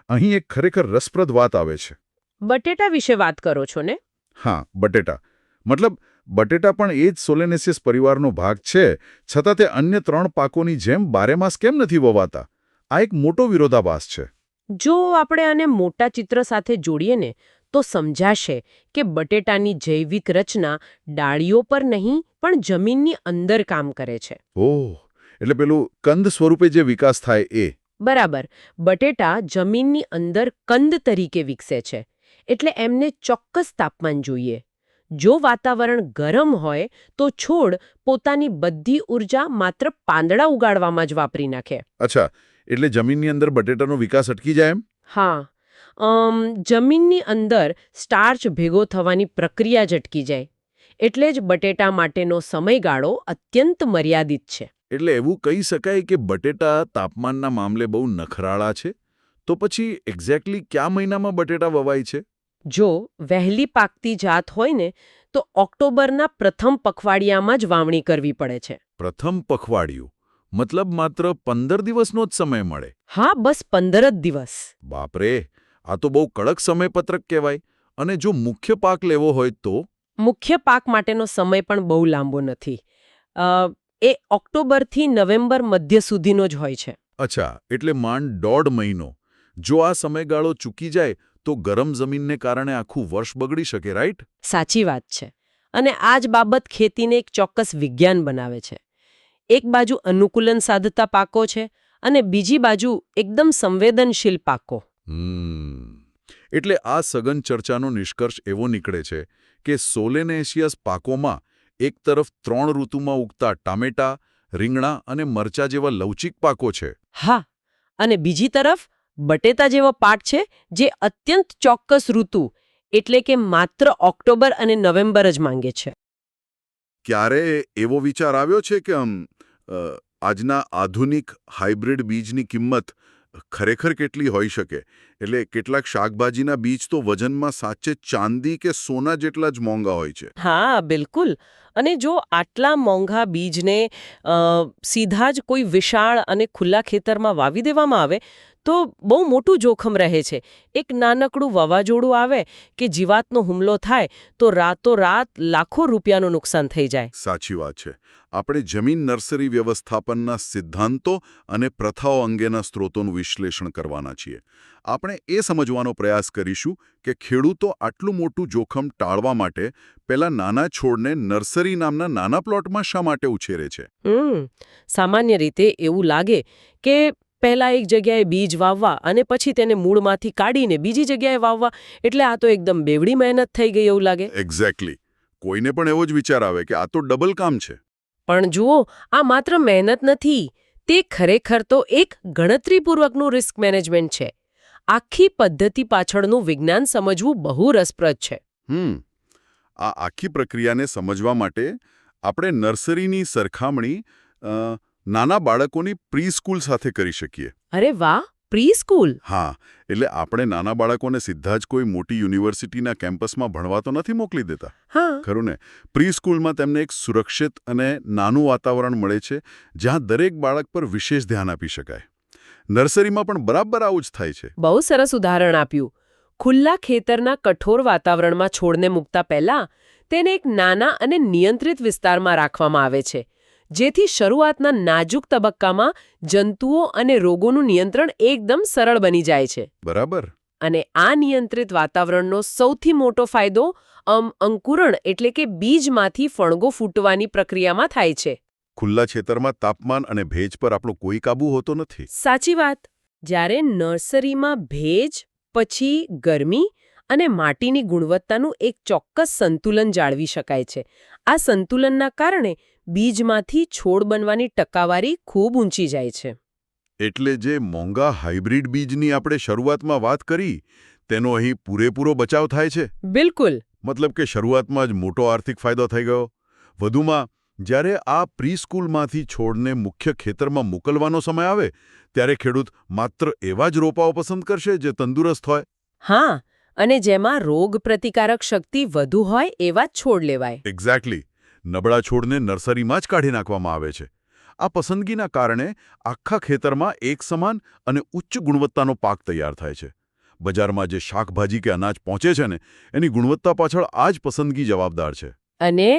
B: અહીં એક ખરેખર રસપ્રદ વાત આવે છે.
A: બટેટા વિશે વાત કરો છો ને?
B: હા, બટેટા. મતલબ બટેટા પણ એ જ સોલેનેસિયસ પરિવારનો ભાગ છે, છતાં તે અન્ય 3 પાકોની જેમ બારેમાસ કેમ નથી વવાતા? આ એક મોટો વિરોધાભાસ છે.
A: જો આપણે આને મોટા ચિત્ર સાથે જોડીએ ને તો સમજાશે કે બટેટાની જૈવિક રચના ડાળીઓ પર નહીં પણ જમીનની અંદર કામ કરે છે.
B: ઓહ, એટલે પેલું કંદ સ્વરૂપે જે વિકાસ થાય એ.
A: બરાબર. બટેટા જમીનની અંદર કંદ તરીકે વિકસે છે, એટલે એમને ચોક્કસ તાપમાન જોઈએ. જો વાતાવરણ ગરમ હોય તો છોડ પોતાની બધી ઊર્જા માત્ર પાંદડા ઉગાડવામાં જ વાપરી નાખે.
B: અચ્છા, એટલે જમીનની અંદર બટેટાનો વિકાસ અટકી જાય એમ?
A: હા, જમીનની અંદર સ્ટાર્ચ ભેગો થવાની પ્રક્રિયા જ અટકી જાય. એટલે જ બટેટા માટેનો સમયગાળો અત્યંત મર્યાદિત છે.
B: એટલે એવું કહી શકાય કે બટેટા તાપમાનના મામલે બહુ નખરાળા છે? તો પછી એક્ઝેક્ટલી કયા મહિનામાં બટેટા વવાય છે?
A: જો વહેલી પાકતી જાત હોય ને તો ઓક્ટોબરના પ્રથમ પખવાડિયામાં જ વાવણી કરવી પડે છે.
B: પ્રથમ પખવાડિયું? મતલબ માત્ર 15 દિવસનો જ સમય મળે?
A: હા, બસ 15 જ દિવસ.
B: બાપરે, આ તો બહુ કડક સમયપત્રક કહેવાય. અને જો મુખ્ય પાક લેવો હોય તો?
A: મુખ્ય પાક માટેનો સમય પણ બહુ લાંબો નથી. એ ઓક્ટોબરથી નવેમ્બર મધ્ય સુધીનો જ હોય છે.
B: અચ્છા, એટલે માંડ 1.5 મહિનો. જો આ સમયગાળો ચૂકી જાય તો ગરમ જમીનને કારણે આખું વર્ષ બગડી શકે, રાઈટ?
A: સાચી વાત છે. અને આ જ બાબત ખેતીને એક ચોક્કસ વિજ્ઞાન બનાવે છે. એક બાજુ અનુકૂલન સાધતા પાકો છે અને બીજી બાજુ એકદમ સંવેદનશીલ પાકો.
B: એટલે આ સઘન ચર્ચાનો નિષ્કર્ષ એવો નીકળે છે કે સોલેનેશિયસ પાકોમાં એક તરફ 3 ઋતુમાં ઉગતા ટામેટા, રીંગણા અને મરચા જેવા લવચિક પાકો છે.
A: હા, અને બીજી તરફ બટેટા જેવો પાક છે જે અત્યંત ચોક્કસ ઋતુ એટલે કે માત્ર ઓક્ટોબર અને નવેમ્બર જ માંગે છે.
B: ક્યારે એવો વિચાર આવ્યો છે કે આજના આધુનિક હાઇબ્રિડ બીજની કિંમત ખરેખર કેટલી હોઈ શકે? એટલે કેટલાક શાકભાજીના બીજ તો વજનમાં સાચે ચાંદી કે સોના જેટલા જ મોંઘા હોય છે.
A: હા બિલકુલ. અને જો આટલા મોંઘા બીજને સીધા જ કોઈ વિશાળ અને ખુલ્લા ખેતરમાં વાવી દેવામાં આવે તો બહુ મોટું જોખમ રહે છે. એક નાનકડું વાવાઝોડું આવે કે જીવાતનો હુમલો થાય તો રાતોરાત લાખો રૂપિયાનું નુકસાન થઈ જાય.
B: સાચી વાત છે. આપણે જમીન નર્સરી વ્યવસ્થાપનના સિદ્ધાંતો અને પ્રથાઓ અંગેના સ્ત્રોતોનું વિશ્લેષણ કરવાના છીએ. આપણે એ સમજવાનો પ્રયાસ કરીશું કે ખેડૂતો આટલું મોટું જોખમ ટાળવા માટે પેલા નાના છોડને નર્સરી નામના નાના પ્લોટમાં શા માટે ઉછેરે છે?
A: સામાન્ય રીતે એવું લાગે કે પહેલા એક જગ્યાએ બીજ વાવવા અને પછી તેને મૂળમાંથી કાઢીને બીજી જગ્યાએ વાવવા, એટલે આ તો એકદમ બેવડી મહેનત થઈ ગઈ એવું લાગે.
B: એક્ઝેક્ટલી. કોઈને પણ એવો જ વિચાર આવે કે આ તો ડબલ કામ છે.
A: પણ જુઓ, આ માત્ર મહેનત નથી, તે ખરેખર તો એક ગણતરીપૂર્વકનું રિસ્ક મેનેજમેન્ટ છે. આખી પદ્ધતિ પાછળનું વિજ્ઞાન સમજવું બહુ રસપ્રદ છે.
B: આ આખી પ્રક્રિયાને સમજવા માટે આપણે નર્સરીની સરખામણી નાના બાળકોની પ્રી સ્કૂલ સાથે કરી શકીએ.
A: અરે વાહ, પ્રી સ્કૂલ!
B: હા, એટલે આપણે નાના બાળકોને સીધા જ કોઈ મોટી યુનિવર્સિટીના કેમ્પસમાં ભણવા તો નથી મોકલી દેતા.
A: હા,
B: ખરું ને? પ્રી સ્કૂલમાં તેમને એક સુરક્ષિત અને નાનું વાતાવરણ મળે છે જ્યાં દરેક બાળક પર વિશેષ ધ્યાન આપી શકાય. નર્સરીમાં પણ બરાબર આવું જ થાય છે.
A: બહુ સરસ ઉદાહરણ આપ્યું. ખુલ્લા ખેતરના કઠોર વાતાવરણમાં છોડને મૂકતા પહેલા તેને એક નાના અને નિયંત્રિત વિસ્તારમાં રાખવામાં આવે છે, જેથી શરૂઆતના નાજુક તબક્કામાં જંતુઓ અને રોગોનું નિયંત્રણ એકદમ સરળ બની જાય છે.
B: બરાબર.
A: અને આ નિયંત્રિત વાતાવરણનો સૌથી મોટો ફાયદો અંકુરણ એટલે કે બીજમાંથી ફણગો ફૂટવાની પ્રક્રિયામાં થાય છે.
B: ખુલ્લા ખેતરમાં તાપમાન અને ભેજ પર આપણો કોઈ કાબુ હોતો નથી.
A: સાચી વાત. જ્યારે નર્સરીમાં ભેજ, પછી ગરમી અને માટીની ગુણવત્તાનું એક ચોક્કસ સંતુલન જાળવી શકાય છે. આ સંતુલનના કારણે બીજમાંથી છોડ બનવાની ટકાવારી ખૂબ ઊંચી જાય છે.
B: એટલે જે મોંઘા હાઇબ્રિડ બીજની આપણે શરૂઆતમાં વાત કરી, તેનો અહીં પૂરેપૂરો બચાવ થાય છે.
A: બિલકુલ.
B: મતલબ કે શરૂઆતમાં જ મોટો આર્થિક ફાયદો થઈ ગયો. વધુમાં, જ્યારે આ પ્રી સ્કૂલમાંથી છોડને મુખ્ય ખેતરમાં મોકલવાનો સમય આવે ત્યારે ખેડૂત માત્ર એવા જ રોપાઓ પસંદ કરશે જે તંદુરસ્ત હોય.
A: હા, અને જેમાં રોગ પ્રતિકારક શક્તિ વધુ હોય એવા જ છોડ લેવાય.
B: એક્ઝેક્ટલી. નબળા છોડને નર્સરીમાં જ કાઢી નાખવામાં આવે છે. આ પસંદગીના કારણે આખા ખેતરમાં એક સમાન અને ઉચ્ચ ગુણવત્તાનો પાક તૈયાર થાય છે. બજારમાં જે શાકભાજી કે અનાજ પહોંચે છે ને, એની ગુણવત્તા પાછળ આ જ પસંદગી જવાબદાર છે.
A: અને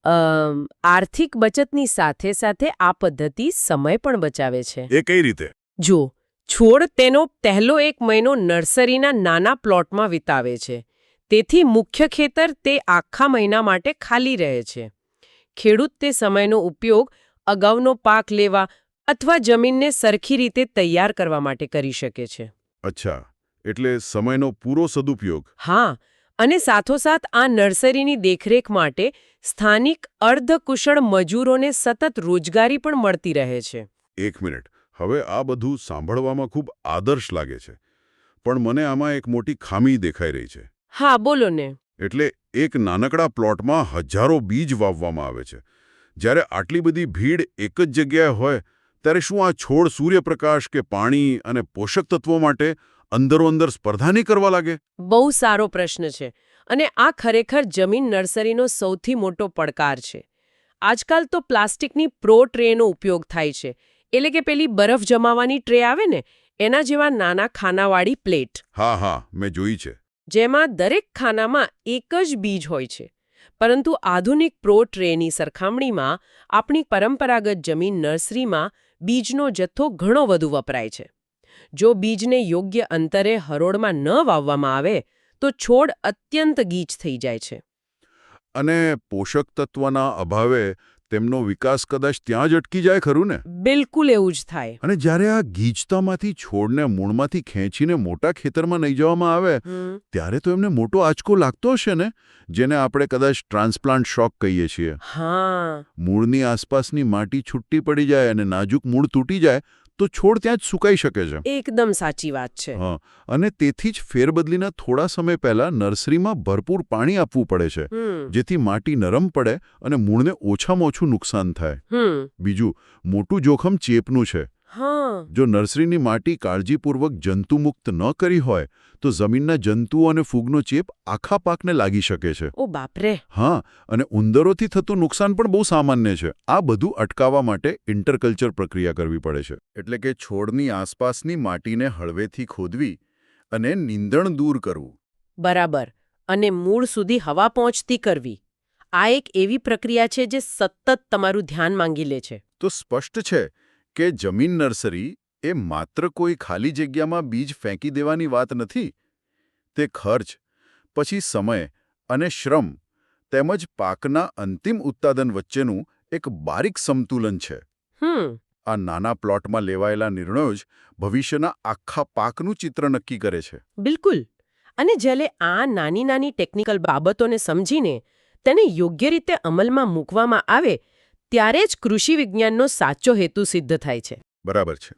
A: આર્થિક બચતની સાથે સાથે આ પદ્ધતિ સમય પણ બચાવે છે.
B: એ કઈ રીતે?
A: જો છોડ તેનો પહેલો 1 મહિનો નર્સરીના નાના પ્લોટમાં વિતાવે છે, તેથી મુખ્ય ખેતર તે આખા મહિના માટે ખાલી રહે છે. ખેડૂત તે સમયનો ઉપયોગ અગાઉનો પાક લેવા અથવા જમીનને સરખી રીતે તૈયાર કરવા માટે કરી શકે છે.
B: અચ્છા, એટલે સમયનો પૂરો સદુપયોગ.
A: હા, અને સાથોસાથ આ નર્સરીની દેખરેખ માટે સ્થાનિક અર્ધકુશળ મજૂરોને સતત રોજગારી પણ મળતી રહે છે.
B: એક મિનિટ, હવે આ બધું સાંભળવામાં ખૂબ આદર્શ લાગે છે, પણ મને આમાં એક મોટી ખામી દેખાઈ રહી છે.
A: હા, બોલો ને.
B: એટલે એક નાનકડા પ્લોટમાં હજારો બીજ વાવવામાં આવે છે. જ્યારે આટલી બધી ભીડ એક જ જગ્યાએ હોય ત્યારે શું આ છોડ સૂર્યપ્રકાશ કે પાણી અને પોષક તત્વો માટે અંદરોઅંદર સ્પર્ધા નહીં કરવા લાગે?
A: બહુ સારો પ્રશ્ન છે, અને આ ખરેખર જમીન નર્સરીનો સૌથી મોટો પડકાર છે. આજકાલ તો પ્લાસ્ટિકની પ્રો ટ્રેનો ઉપયોગ થાય છે, એટલે કે પેલી બરફ જમાવાની ટ્રે આવે ને, એના જેવા નાના ખાનાવાળી પ્લેટ.
B: હા, મેં જોઈ છે.
A: જેમાં દરેક ખાનામાં એક જ બીજ હોય છે. પરંતુ આધુનિક પ્રો ટ્રેની સરખામણીમાં આપણી પરંપરાગત જમીન નર્સરીમાં બીજનો જથ્થો ઘણો વધુ વપરાય છે. જો બીજને યોગ્ય અંતરે હરોળમાં ન વાવવામાં આવે તો છોડ અત્યંત ગીચ થઈ જાય છે.
B: અને પોષક તત્વના અભાવે તેમનો વિકાસ કદાચ ત્યાં જ અટકી જાય, ખરું ને?
A: બિલકુલ એવું જ થાય.
B: અને જ્યારે આ ગીચતામાંથી છોડને મૂળમાંથી ખેંચીને મોટા ખેતરમાં લઈ જવામાં આવે ત્યારે તો એમને મોટો આંચકો લાગતો હશે ને, જેને આપણે કદાચ ટ્રાન્સપ્લાન્ટ શોક કહીએ છીએ.
A: હા.
B: મૂળની આસપાસની માટી છૂટી પડી જાય અને નાજુક મૂળ તૂટી જાય તો છોડ ત્યાં જ સુકાઈ શકે છે.
A: એકદમ સાચી વાત છે.
B: અને તેથી જ ફેરબદલીના થોડા સમય પહેલા નર્સરીમાં ભરપૂર પાણી આપવું પડે છે, જેથી માટી નરમ પડે અને મૂળને ઓછામાં ઓછું નુકસાન થાય. બીજું મોટું જોખમ ચેપનું છે.
A: હા
B: જો નર્સરીની માટી કાળજીપૂર્વક જંતુમુક્ત ન કરી હોય તો જમીનના જંતુઓ અને ફૂગનો ચેપ આખા પાકને લાગી શકે છે.
A: ઓ બાપરે.
B: હા, અને ઉંદરોથી થતું નુકસાન પણ બહુ સામાન્ય છે. આ બધું અટકાવવા માટે ઇન્ટરકલ્ચર પ્રક્રિયા કરવી પડે છે. એટલે કે છોડની આસપાસની માટીને હળવેથી ખોદવી અને નીંદણ દૂર કરવું.
A: બરાબર. અને મૂળ સુધી હવા પહોંચતી કરવી. આ એક એવી પ્રક્રિયા છે જે સતત તમારું ધ્યાન માંગી લે છે.
B: તો સ્પષ્ટ છે કે જમીન નર્સરી એ માત્ર કોઈ ખાલી જગ્યામાં બીજ ફેંકી દેવાની વાત નથી. તે ખર્ચ, પછી સમય અને શ્રમ તેમજ પાકના અંતિમ ઉત્પાદન વચ્ચેનું એક બારીક સમતુલન છે. આ નાના પ્લોટમાં લેવાયેલા નિર્ણયો જ ભવિષ્યના આખા પાકનું ચિત્ર નક્કી કરે છે.
A: બિલકુલ. અને જ્યારે આ નાની નાની ટેકનિકલ બાબતોને સમજીને તેને યોગ્ય રીતે અમલમાં મૂકવામાં આવે ત્યારે જ કૃષિ વિજ્ઞાનનો સાચો હેતુ સિદ્ધ થાય છે.
B: બરાબર છે.